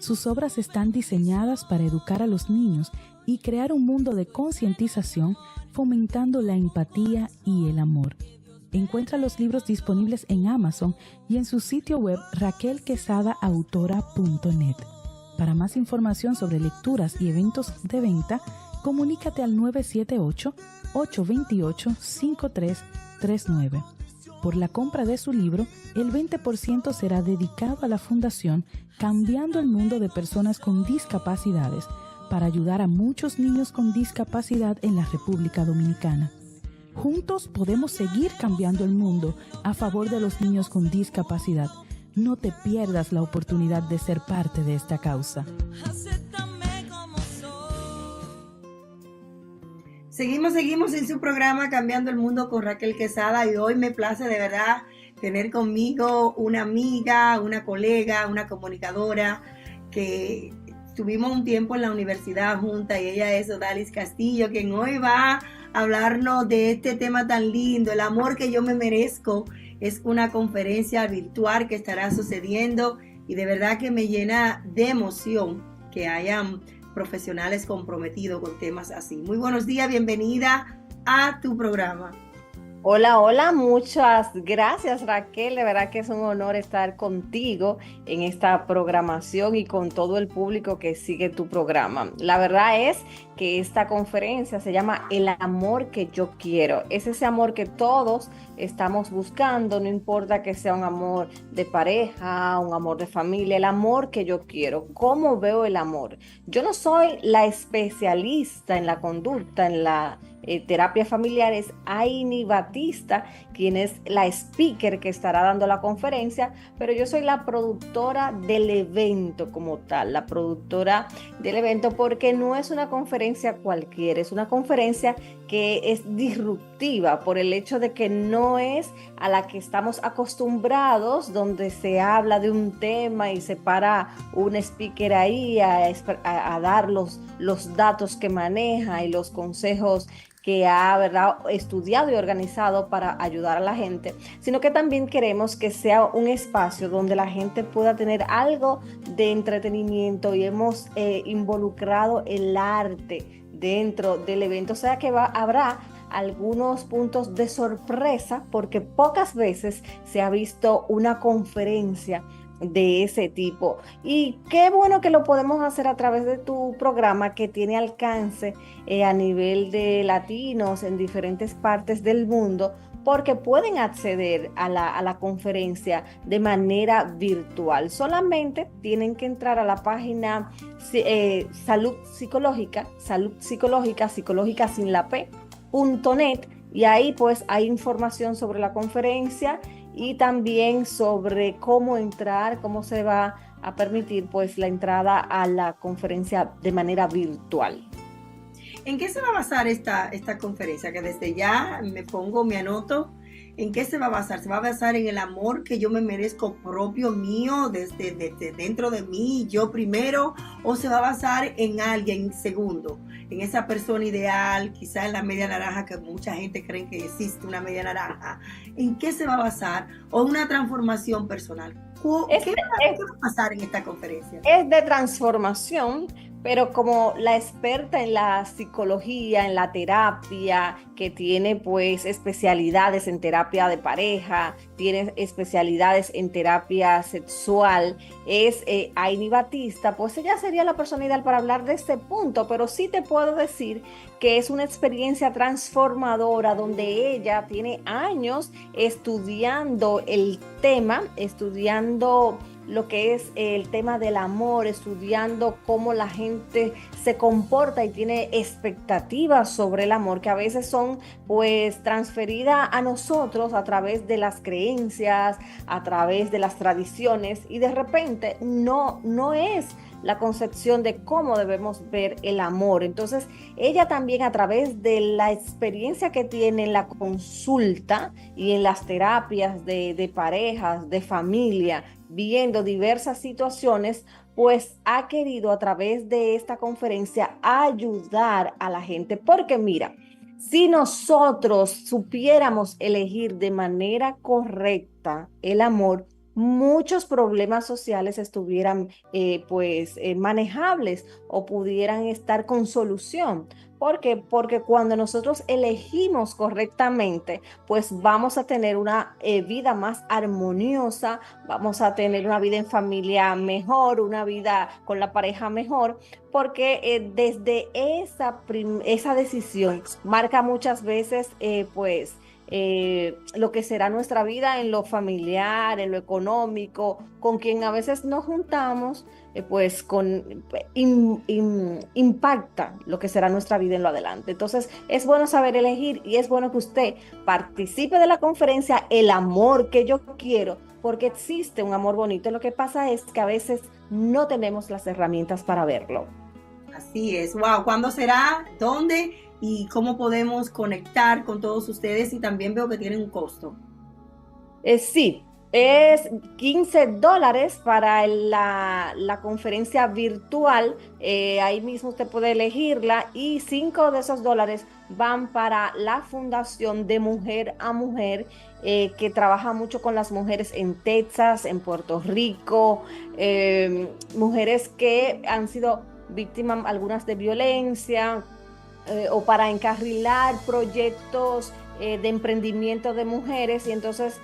Sus obras están diseñadas para educar a los niños y crear un mundo de concientización, fomentando la empatía y el amor. Encuentra los libros disponibles en Amazon y en su sitio web raquelquesadaautora.net. Para más información sobre lecturas y eventos de venta, comunícate al 978-828-5339. Por la compra de su libro, el 20% será dedicado a la Fundación Cambiando el Mundo de Personas con Discapacidades para ayudar a muchos niños con discapacidad en la República Dominicana. Juntos podemos seguir cambiando el mundo a favor de los niños con discapacidad. No te pierdas la oportunidad de ser parte de esta causa. Seguimos en su programa Cambiando el Mundo con Raquel Quesada, y hoy me place de verdad tener conmigo una amiga, una colega, una comunicadora que tuvimos un tiempo en la universidad juntas, y ella es Odalis Castillo, quien hoy va a hablarnos de este tema tan lindo, el amor que yo me merezco. Es una conferencia virtual que estará sucediendo y de verdad que me llena de emoción que hayan profesionales comprometidos con temas así. Muy buenos días, bienvenida a tu programa. Hola, hola, muchas gracias Raquel, de verdad que es un honor estar contigo en esta programación y con todo el público que sigue tu programa. La verdad es que esta conferencia se llama El amor que yo quiero. Es ese amor que todos estamos buscando, no importa que sea un amor de pareja, un amor de familia, el amor que yo quiero. ¿Cómo veo el amor? Yo no soy la especialista en la conducta, en la terapia familiar, es Aini Batista, quien es la speaker que estará dando la conferencia, pero yo soy la productora del evento como tal, la productora del evento, porque no es una conferencia cualquiera, es una conferencia que es disruptiva por el hecho de que no es a la que estamos acostumbrados, donde se habla de un tema y se para un speaker ahí a dar los datos que maneja y los consejos que ha, ¿verdad?, estudiado y organizado para ayudar a la gente, sino que también queremos que sea un espacio donde la gente pueda tener algo de entretenimiento, y hemos involucrado el arte dentro del evento, o sea que habrá algunos puntos de sorpresa, porque pocas veces se ha visto una conferencia de ese tipo, y qué bueno que lo podemos hacer a través de tu programa, que tiene alcance a nivel de latinos en diferentes partes del mundo, porque pueden acceder a la conferencia de manera virtual. Solamente tienen que entrar a la página Salud Psicológica sin la P.net, y ahí pues hay información sobre la conferencia y también sobre cómo entrar, cómo se va a permitir pues la entrada a la conferencia de manera virtual. ¿En qué se va a basar esta conferencia? Que desde ya me anoto. ¿En qué se va a basar? ¿Se va a basar en el amor que yo me merezco propio mío, desde dentro de mí, yo primero? ¿O se va a basar en alguien segundo, en esa persona ideal, quizá en la media naranja, que mucha gente cree que existe una media naranja? ¿En qué se va a basar? ¿O una transformación personal? ¿Qué va a pasar en esta conferencia? Es de transformación, pero como la experta en la psicología, en la terapia, que tiene pues especialidades en terapia de pareja, tiene especialidades en terapia sexual, es Aini Batista, pues ella sería la persona ideal para hablar de este punto, pero sí te puedo decir que es una experiencia transformadora, donde ella tiene años estudiando el tema, estudiando lo que es el tema del amor, estudiando cómo la gente se comporta y tiene expectativas sobre el amor, que a veces son pues transferidas a nosotros a través de las creencias, a través de las tradiciones, y de repente no es la concepción de cómo debemos ver el amor. Entonces, ella también, a través de la experiencia que tiene en la consulta y en las terapias de parejas, de familia, viendo diversas situaciones, pues ha querido a través de esta conferencia ayudar a la gente. Porque mira, si nosotros supiéramos elegir de manera correcta el amor, muchos problemas sociales estuvieran manejables, o pudieran estar con solución. ¿Por qué? Porque cuando nosotros elegimos correctamente, pues vamos a tener una vida más armoniosa, vamos a tener una vida en familia mejor, una vida con la pareja mejor, porque desde esa decisión marca muchas veces lo que será nuestra vida en lo familiar, en lo económico, con quien a veces nos juntamos, impacta lo que será nuestra vida en lo adelante. Entonces es bueno saber elegir, y es bueno que usted participe de la conferencia El Amor que Yo Quiero, porque existe un amor bonito. Lo que pasa es que a veces no tenemos las herramientas para verlo. Así es. Wow, ¿cuándo será? ¿Dónde? ¿Y cómo podemos conectar con todos ustedes? Y también veo que tienen un costo. Sí, es $15 para la conferencia virtual. Ahí mismo usted puede elegirla, y 5 de esos dólares van para la Fundación de Mujer a Mujer, que trabaja mucho con las mujeres en Texas, en Puerto Rico, mujeres que han sido víctimas algunas de violencia, o para encarrilar proyectos de emprendimiento de mujeres. Y entonces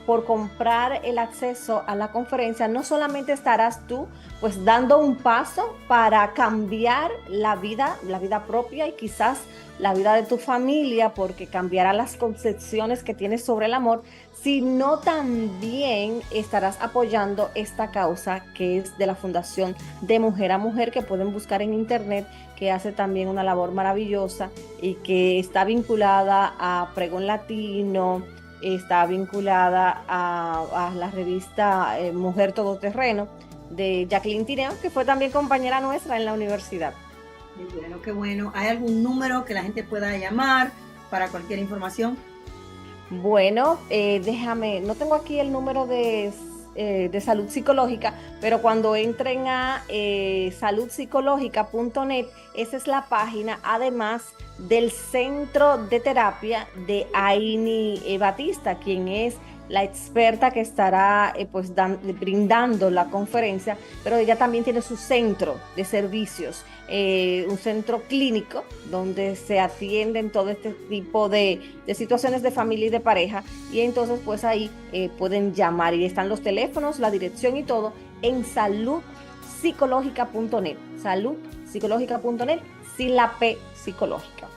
por comprar el acceso a la conferencia, no solamente estarás tú pues dando un paso para cambiar la vida propia, y quizás la vida de tu familia, porque cambiará las concepciones que tienes sobre el amor, sino también estarás apoyando esta causa, que es de la Fundación de Mujer a Mujer, que pueden buscar en internet, que hace también una labor maravillosa y que está vinculada a Pregón Latino, está vinculada a la revista Mujer Todoterreno de Jacqueline Tineo, que fue también compañera nuestra en la universidad. Qué bueno, qué bueno. ¿Hay algún número que la gente pueda llamar para cualquier información? Bueno, no tengo aquí el número de salud psicológica, pero cuando entren a saludpsicológica.net, esa es la página, además del centro de terapia de Aini Batista, quien es la experta que estará brindando la conferencia, pero ella también tiene su centro de servicios, un centro clínico donde se atienden todo este tipo de situaciones de familia y de pareja, y entonces pues ahí pueden llamar y están los teléfonos, la dirección y todo en saludpsicológica.net, saludpsicológica.net, sin la P psicológica.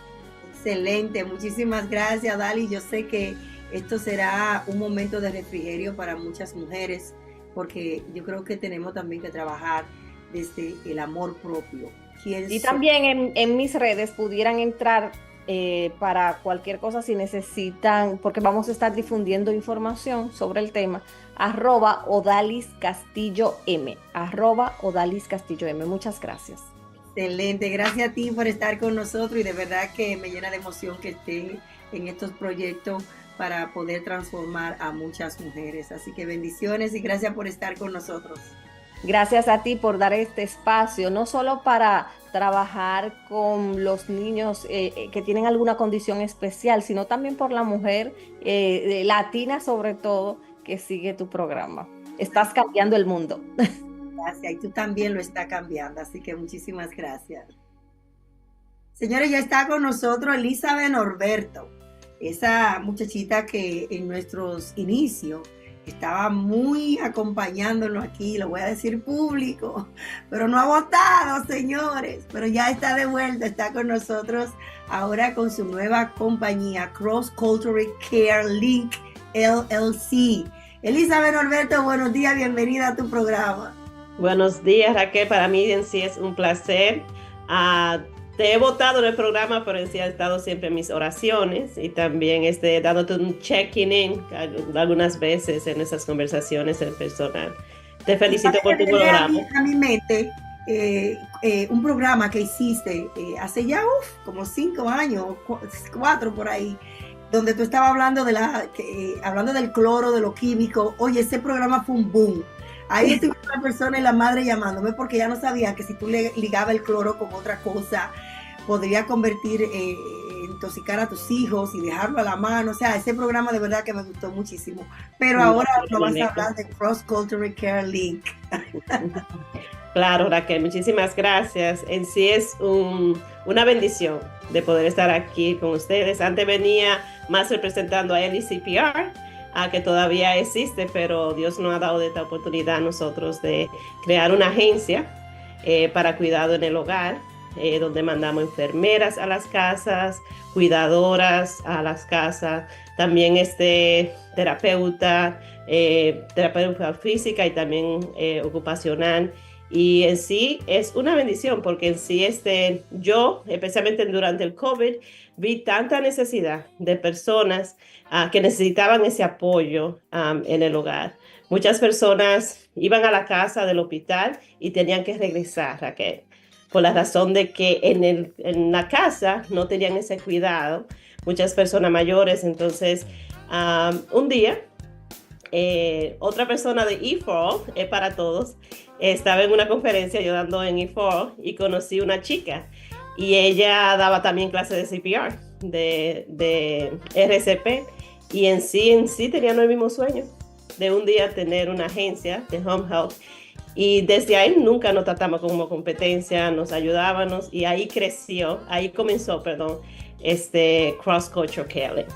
Excelente, muchísimas gracias, Dali. Yo sé que esto será un momento de refrigerio para muchas mujeres, porque yo creo que tenemos también que trabajar desde el amor propio. Y también en mis redes pudieran entrar para cualquier cosa si necesitan, porque vamos a estar difundiendo información sobre el tema, @OdalisCastilloM, @OdalisCastilloM. Muchas gracias. Excelente, gracias a ti por estar con nosotros, y de verdad que me llena de emoción que estén en estos proyectos para poder transformar a muchas mujeres. Así que bendiciones y gracias por estar con nosotros. Gracias a ti por dar este espacio, no solo para trabajar con los niños que tienen alguna condición especial, sino también por la mujer latina sobre todo que sigue tu programa. Estás cambiando el mundo. Gracias, y tú también lo estás cambiando, así que muchísimas gracias. Señores, ya está con nosotros Elizabeth Norberto, esa muchachita que en nuestros inicios estaba muy acompañándonos aquí, lo voy a decir público, pero no ha votado, señores, pero ya está de vuelta, está con nosotros ahora con su nueva compañía, Cross Cultural Care Link LLC. Elizabeth Norberto, buenos días, bienvenida a tu programa. Buenos días, Raquel, para mí en sí es un placer. Te he votado en el programa, pero en sí ha estado siempre en mis oraciones y también dándote un checking-in algunas veces en esas conversaciones en personal. Te felicito por tu programa. A mi mente un programa que hiciste hace ya como 5 años, 4 por ahí, donde tú estabas hablando hablando del cloro, de lo químico. Oye, ese programa fue un boom. Ahí estuvo una persona y la madre llamándome porque ya no sabía que si tú le ligabas el cloro con otra cosa, podría intoxicar a tus hijos y dejarlo a la mano. O sea, ese programa de verdad que me gustó muchísimo. Pero ahora nos vas a hablar de Cross Cultural Care Link. Claro, Raquel, muchísimas gracias. En sí es una bendición de poder estar aquí con ustedes. Antes venía más representando a LCPR, que todavía existe, pero Dios nos ha dado esta oportunidad a nosotros de crear una agencia para cuidado en el hogar, donde mandamos enfermeras a las casas, cuidadoras a las casas, también terapeuta física y también ocupacional. Y en sí es una bendición porque en sí yo, especialmente durante el COVID, vi tanta necesidad de personas que necesitaban ese apoyo en el hogar. Muchas personas iban a la casa del hospital y tenían que regresar, Raquel, por la razón de que en la casa no tenían ese cuidado. Muchas personas mayores, entonces un día otra persona de E4, para todos, estaba en una conferencia yo dando en E4 y conocí una chica y ella daba también clases de CPR, de RCP, y en sí tenían el mismo sueño de un día tener una agencia de Home Health, y desde ahí nunca nos tratamos como competencia, nos ayudábamos y ahí comenzó Cross Cultural Care Link.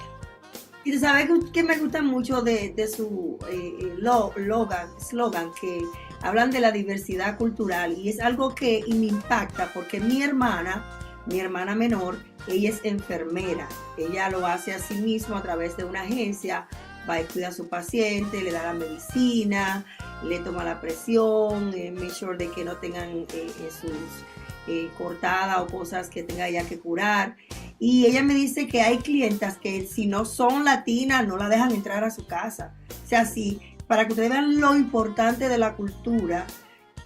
Y tú sabes que me gusta mucho de su slogan, que hablan de la diversidad cultural, y es algo que me impacta porque mi hermana menor, ella es enfermera. Ella lo hace a sí misma a través de una agencia, va y cuida a su paciente, le da la medicina, le toma la presión, make sure de que no tengan sus cortada o cosas que tenga ella que curar. Y ella me dice que hay clientas que si no son latinas no la dejan entrar a su casa. O sea, sí, para que ustedes vean lo importante de la cultura,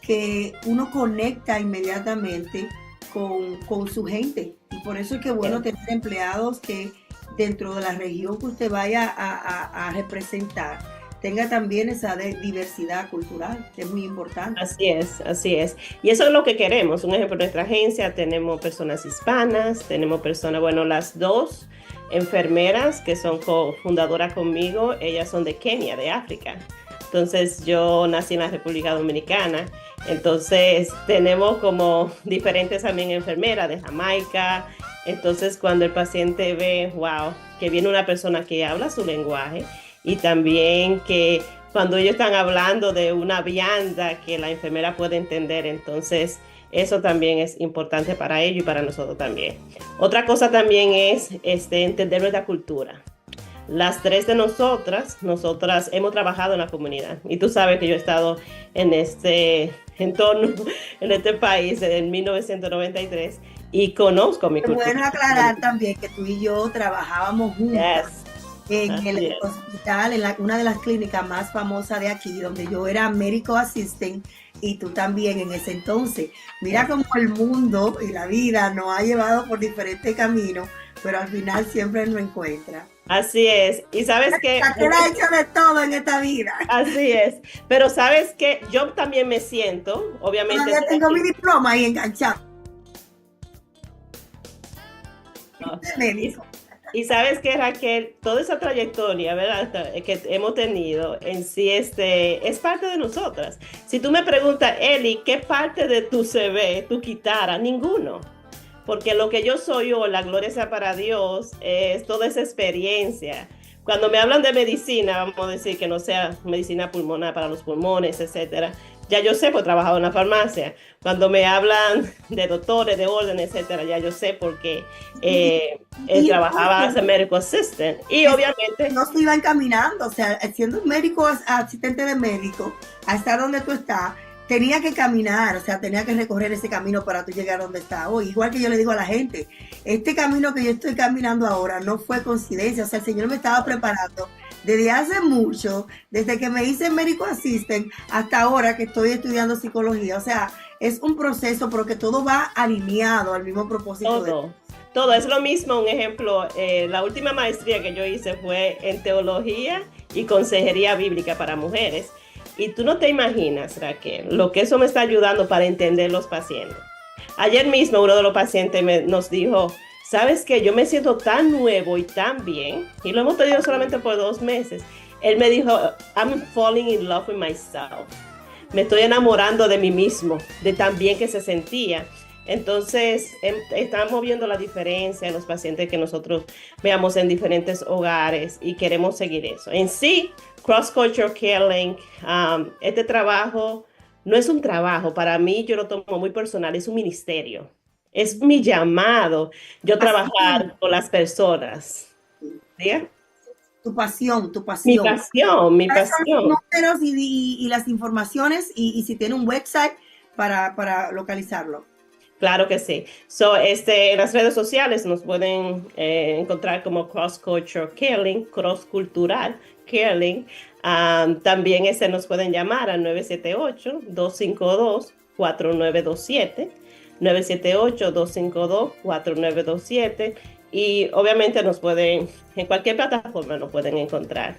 que uno conecta inmediatamente con su gente. Y por eso es que es bueno tener empleados que dentro de la región que usted vaya a representar tenga también esa diversidad cultural, que es muy importante. Así es, así es. Y eso es lo que queremos. Un ejemplo, en nuestra agencia tenemos personas hispanas, tenemos personas, bueno, las dos enfermeras que son cofundadoras conmigo, ellas son de Kenia, de África. Entonces yo nací en la República Dominicana, entonces tenemos como diferentes también enfermeras de Jamaica. Entonces cuando el paciente ve, wow, que viene una persona que habla su lenguaje, y también que cuando ellos están hablando de una vianda que la enfermera puede entender, entonces eso también es importante para ellos y para nosotros también. Otra cosa también es entender nuestra cultura. Las tres de nosotras hemos trabajado en la comunidad y tú sabes que yo he estado en este entorno, en este país desde 1993 y conozco mi cultura. Es bueno aclarar también que tú y yo trabajábamos juntas. Yes. En el hospital, en una de las clínicas más famosas de aquí, donde yo era médico assistant y tú también en ese entonces. Mira cómo el mundo y la vida nos ha llevado por diferentes caminos, pero al final siempre nos encuentra. Así es, y sabes que Raquel ha hecho de todo en esta vida. Así es, pero sabes que yo también me siento, obviamente. Todavía tengo mi diploma ahí enganchado. No. Y sabes que, Raquel, toda esa trayectoria, ¿verdad?, que hemos tenido en sí es parte de nosotras. Si tú me preguntas, Eli, ¿qué parte de tu CV tú quitaras? Ninguno. Porque lo que yo soy hoy, la gloria sea para Dios, es toda esa experiencia. Cuando me hablan de medicina, vamos a decir que no sea medicina pulmonar para los pulmones, etcétera. Ya yo sé, pues he trabajado en la farmacia. Cuando me hablan de doctores, de orden, etcétera, ya yo sé porque trabajaba como médico assistant. Y obviamente no se iba encaminando, o sea, siendo un médico asistente de médico, a estar donde tú estás, tenía que caminar, o sea, tenía que recorrer ese camino para tú llegar donde estás hoy. Igual que yo le digo a la gente, este camino que yo estoy caminando ahora no fue coincidencia, o sea, el Señor me estaba preparando desde hace mucho, desde que me hice médico assistant hasta ahora que estoy estudiando psicología. O sea, es un proceso, pero que todo va alineado al mismo propósito. Todo es lo mismo. Un ejemplo, la última maestría que yo hice fue en teología y consejería bíblica para mujeres. Y tú no te imaginas, Raquel, lo que eso me está ayudando para entender los pacientes. Ayer mismo uno de los pacientes nos dijo, ¿sabes qué? Yo me siento tan nuevo y tan bien, y lo hemos tenido solamente por 2 meses. Él me dijo, I'm falling in love with myself. Me estoy enamorando de mí mismo, de tan bien que se sentía. Entonces, estamos viendo la diferencia en los pacientes que nosotros veamos en diferentes hogares y queremos seguir eso. En sí, Cross Cultural Care Link, este trabajo no es un trabajo. Para mí, yo lo tomo muy personal, es un ministerio. Es mi llamado, yo trabajar con las personas. ¿Sí? Tu pasión. Mi pasión. Los números y las informaciones y si tiene un website para localizarlo. Claro que sí. En las redes sociales nos pueden encontrar como Cross Cultural Care Link, Cross Cultural Care Link. También nos pueden llamar al 978-252-4927. 978-252-4927 y obviamente nos pueden, en cualquier plataforma nos pueden encontrar.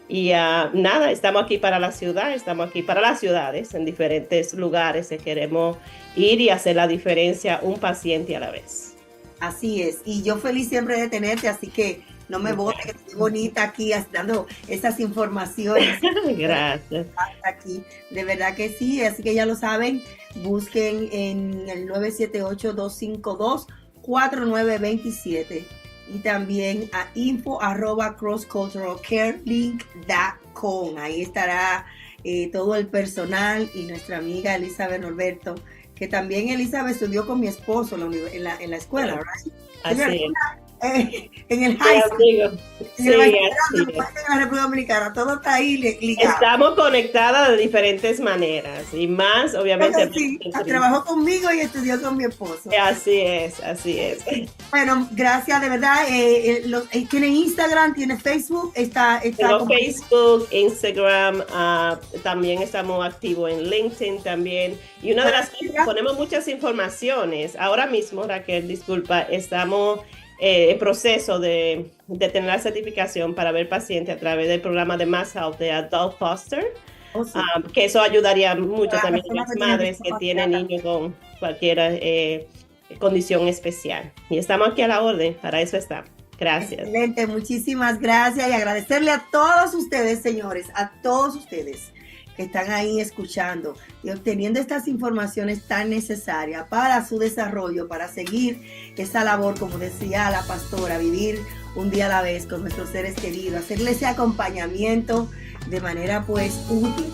Y nada, estamos aquí para la ciudad, estamos aquí para las ciudades, en diferentes lugares que queremos ir y hacer la diferencia un paciente a la vez. Así es, y yo feliz siempre de tenerte, así que no me bote, que estoy bonita aquí dando esas informaciones. Gracias. Aquí, de verdad que sí, así que ya lo saben, busquen en el 978-252-4927 y también a info@crossculturalcarelink.com. Ahí estará todo el personal y nuestra amiga Elizabeth Norberto, que también Elizabeth estudió con mi esposo en la escuela, ¿right? Así es. en el high school, Sí, en la República Dominicana, todo está ahí ligado. Estamos conectadas de diferentes maneras y más, obviamente. Sí, trabajó conmigo y estudió con mi esposo. Así es, así es. Bueno, gracias, de verdad. Tiene Instagram, tiene Facebook, está Tengo Facebook, Instagram, también estamos activos en LinkedIn también. Y una de las cosas, ponemos muchas informaciones. Ahora mismo, Raquel, disculpa, estamos en proceso de tener la certificación para ver pacientes a través del programa de Mass Health de Adult Foster. Que eso ayudaría mucho también a las madres que tienen niños con cualquier condición especial. Y estamos aquí a la orden, para eso estamos. Gracias. Excelente, muchísimas gracias y agradecerle a todos ustedes, señores, a todos ustedes que están ahí escuchando y obteniendo estas informaciones tan necesarias para su desarrollo, para seguir esa labor, como decía la pastora, vivir un día a la vez con nuestros seres queridos, hacerle ese acompañamiento de manera pues útil.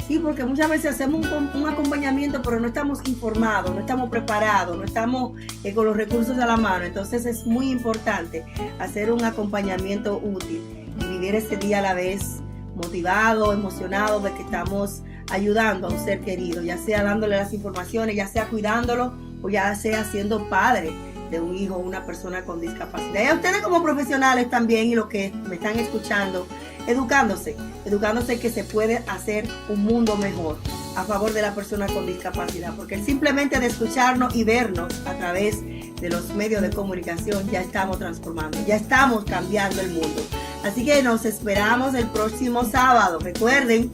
Sí, porque muchas veces hacemos un acompañamiento, pero no estamos informados, no estamos preparados, no estamos con los recursos a la mano. Entonces es muy importante hacer un acompañamiento útil y vivir este día a la vez motivado, emocionado de que estamos ayudando a un ser querido, ya sea dándole las informaciones, ya sea cuidándolo o ya sea siendo padre de un hijo o una persona con discapacidad. Y a ustedes como profesionales también y los que me están escuchando, educándose que se puede hacer un mundo mejor a favor de la persona con discapacidad, porque simplemente de escucharnos y vernos a través de los medios de comunicación ya estamos transformando, ya estamos cambiando el mundo. Así que nos esperamos el próximo sábado. Recuerde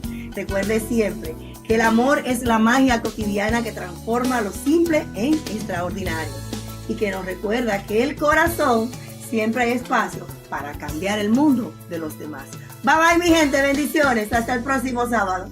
siempre que el amor es la magia cotidiana que transforma lo simple en extraordinario y que nos recuerda que el corazón siempre hay espacio para cambiar el mundo de los demás. Bye bye, mi gente, bendiciones, hasta el próximo sábado.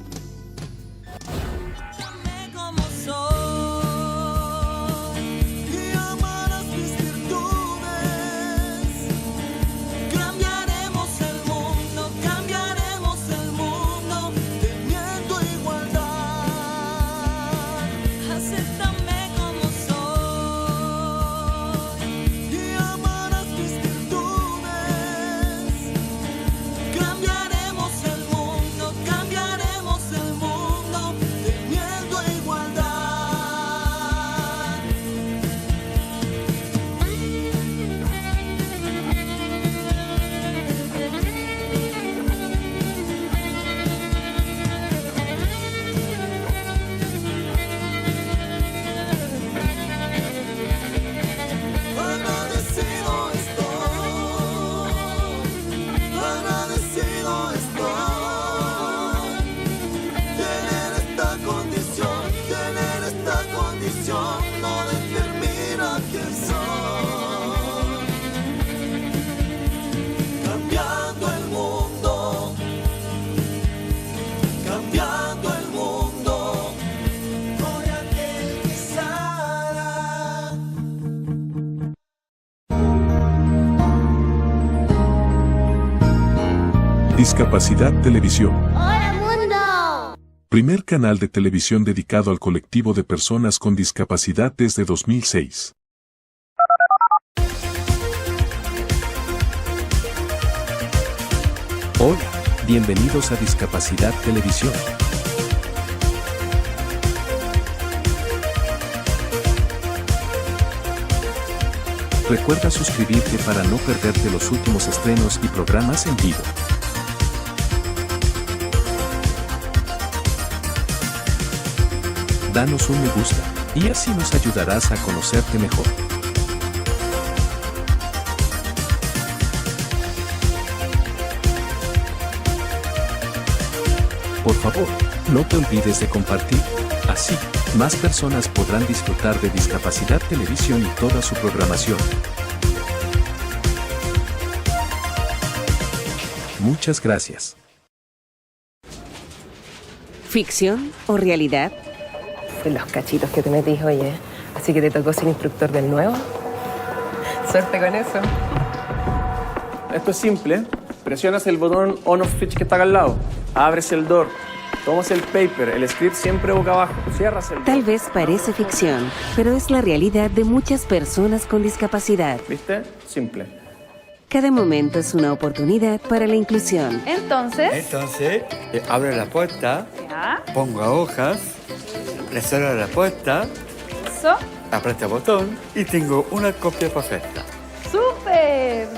Discapacidad Televisión. ¡Hola, mundo! Primer canal de televisión dedicado al colectivo de personas con discapacidad desde 2006. Hola, bienvenidos a Discapacidad Televisión. Recuerda suscribirte para no perderte los últimos estrenos y programas en vivo. Danos un me gusta, y así nos ayudarás a conocerte mejor. Por favor, no te olvides de compartir. Así, más personas podrán disfrutar de Discapacidad Televisión y toda su programación. Muchas gracias. ¿Ficción o realidad? Los cachitos que te metís, oye. Así que te tocó ser instructor del nuevo. Suerte con eso. Esto es simple. Presionas el botón on-off switch que está acá al lado. Abres el door. Tomas el paper, el script siempre boca abajo. Cierras el door. Tal vez parece ficción, pero es la realidad de muchas personas con discapacidad. ¿Viste? Simple. Cada momento es una oportunidad para la inclusión. Entonces, abro la puerta, pongo hojas, le cierro la puerta, Eso. aprieto el botón y tengo una copia perfecta. ¡Súper!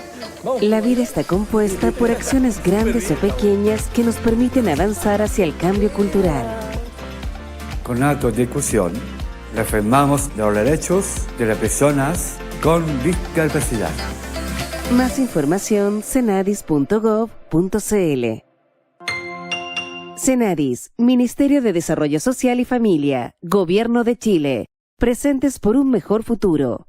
La vida está compuesta por acciones grandes o pequeñas que nos permiten avanzar hacia el cambio cultural. Con actos de inclusión, reafirmamos los derechos de las personas con discapacidad. Más información, cenadis.gov.cl. Cenadis, Ministerio de Desarrollo Social y Familia, Gobierno de Chile. Presentes por un mejor futuro.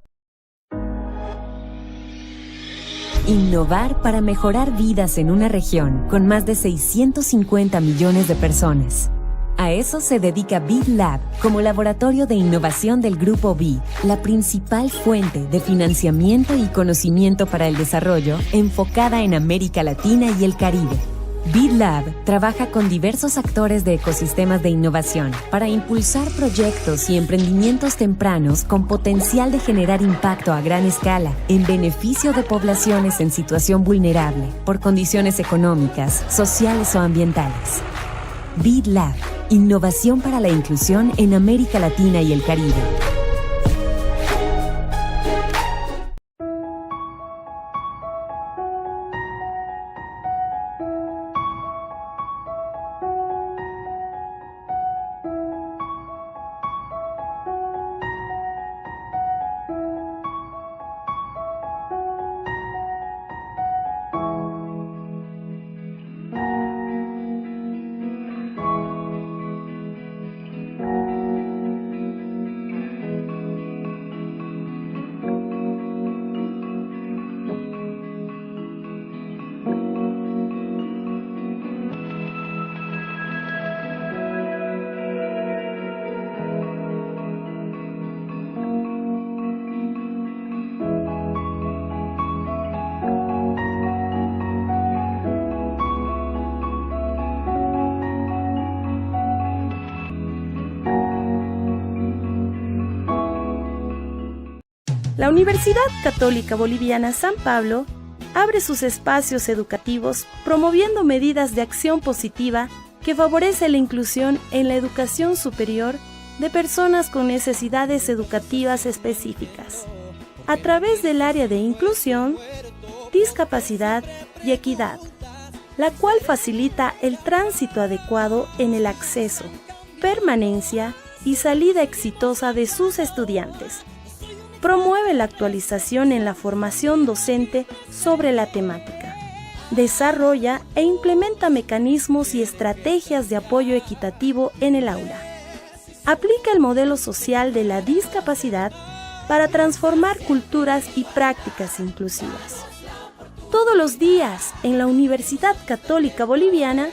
Innovar para mejorar vidas en una región con más de 650 millones de personas. A eso se dedica BID Lab como laboratorio de innovación del Grupo BID, la principal fuente de financiamiento y conocimiento para el desarrollo enfocada en América Latina y el Caribe. BID Lab trabaja con diversos actores de ecosistemas de innovación para impulsar proyectos y emprendimientos tempranos con potencial de generar impacto a gran escala en beneficio de poblaciones en situación vulnerable por condiciones económicas, sociales o ambientales. BID Lab, innovación para la inclusión en América Latina y el Caribe. La Universidad Católica Boliviana San Pablo abre sus espacios educativos promoviendo medidas de acción positiva que favorece la inclusión en la educación superior de personas con necesidades educativas específicas, a través del área de inclusión, discapacidad y equidad, la cual facilita el tránsito adecuado en el acceso, permanencia y salida exitosa de sus estudiantes. Promueve la actualización en la formación docente sobre la temática. Desarrolla e implementa mecanismos y estrategias de apoyo equitativo en el aula. Aplica el modelo social de la discapacidad para transformar culturas y prácticas inclusivas. Todos los días en la Universidad Católica Boliviana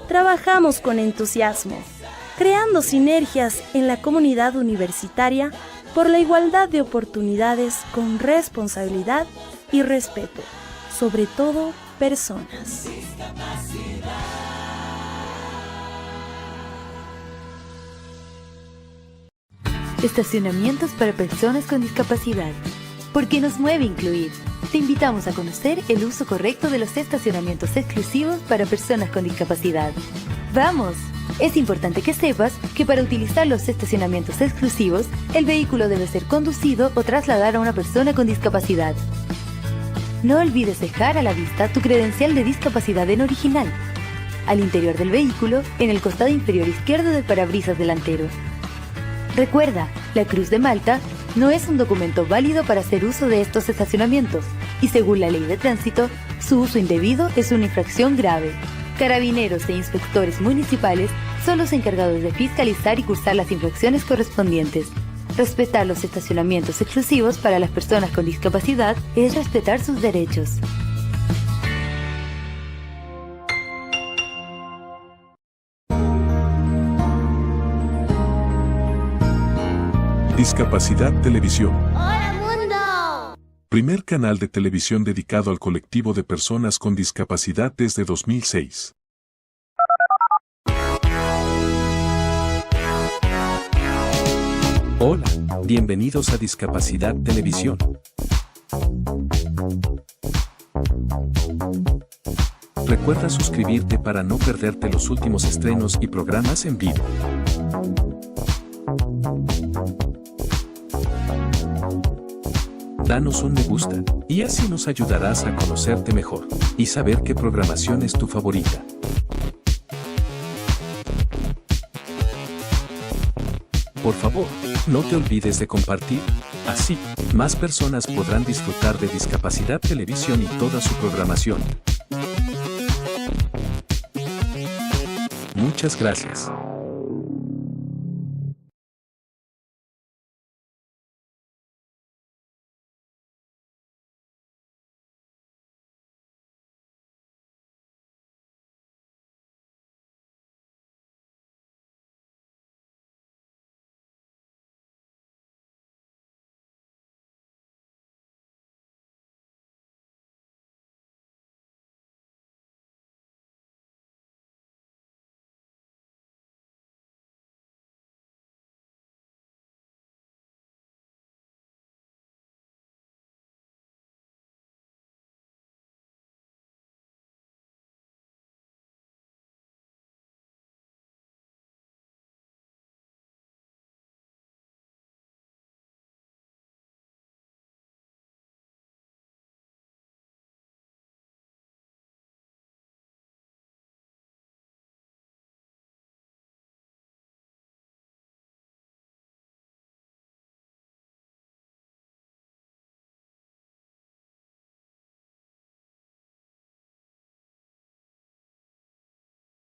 trabajamos con entusiasmo, creando sinergias en la comunidad universitaria por la igualdad de oportunidades con responsabilidad y respeto, sobre todo personas. Estacionamientos para personas con discapacidad. Porque nos mueve incluir. Te invitamos a conocer el uso correcto de los estacionamientos exclusivos para personas con discapacidad. ¡Vamos! Es importante que sepas que para utilizar los estacionamientos exclusivos, el vehículo debe ser conducido o trasladar a una persona con discapacidad. No olvides dejar a la vista tu credencial de discapacidad en original, al interior del vehículo, en el costado inferior izquierdo del parabrisas delantero. Recuerda, la Cruz de Malta no es un documento válido para hacer uso de estos estacionamientos y según la Ley de Tránsito, su uso indebido es una infracción grave. Carabineros e inspectores municipales son los encargados de fiscalizar y cursar las infracciones correspondientes. Respetar los estacionamientos exclusivos para las personas con discapacidad es respetar sus derechos. Discapacidad Televisión. ¡Hola mundo! Primer canal de televisión dedicado al colectivo de personas con discapacidad desde 2006. Hola, bienvenidos a Discapacidad Televisión. Recuerda suscribirte para no perderte los últimos estrenos y programas en vivo. Danos un me gusta, y así nos ayudarás a conocerte mejor y saber qué programación es tu favorita. Por favor, no te olvides de compartir, así, más personas podrán disfrutar de Discapacidad Televisión y toda su programación. Muchas gracias.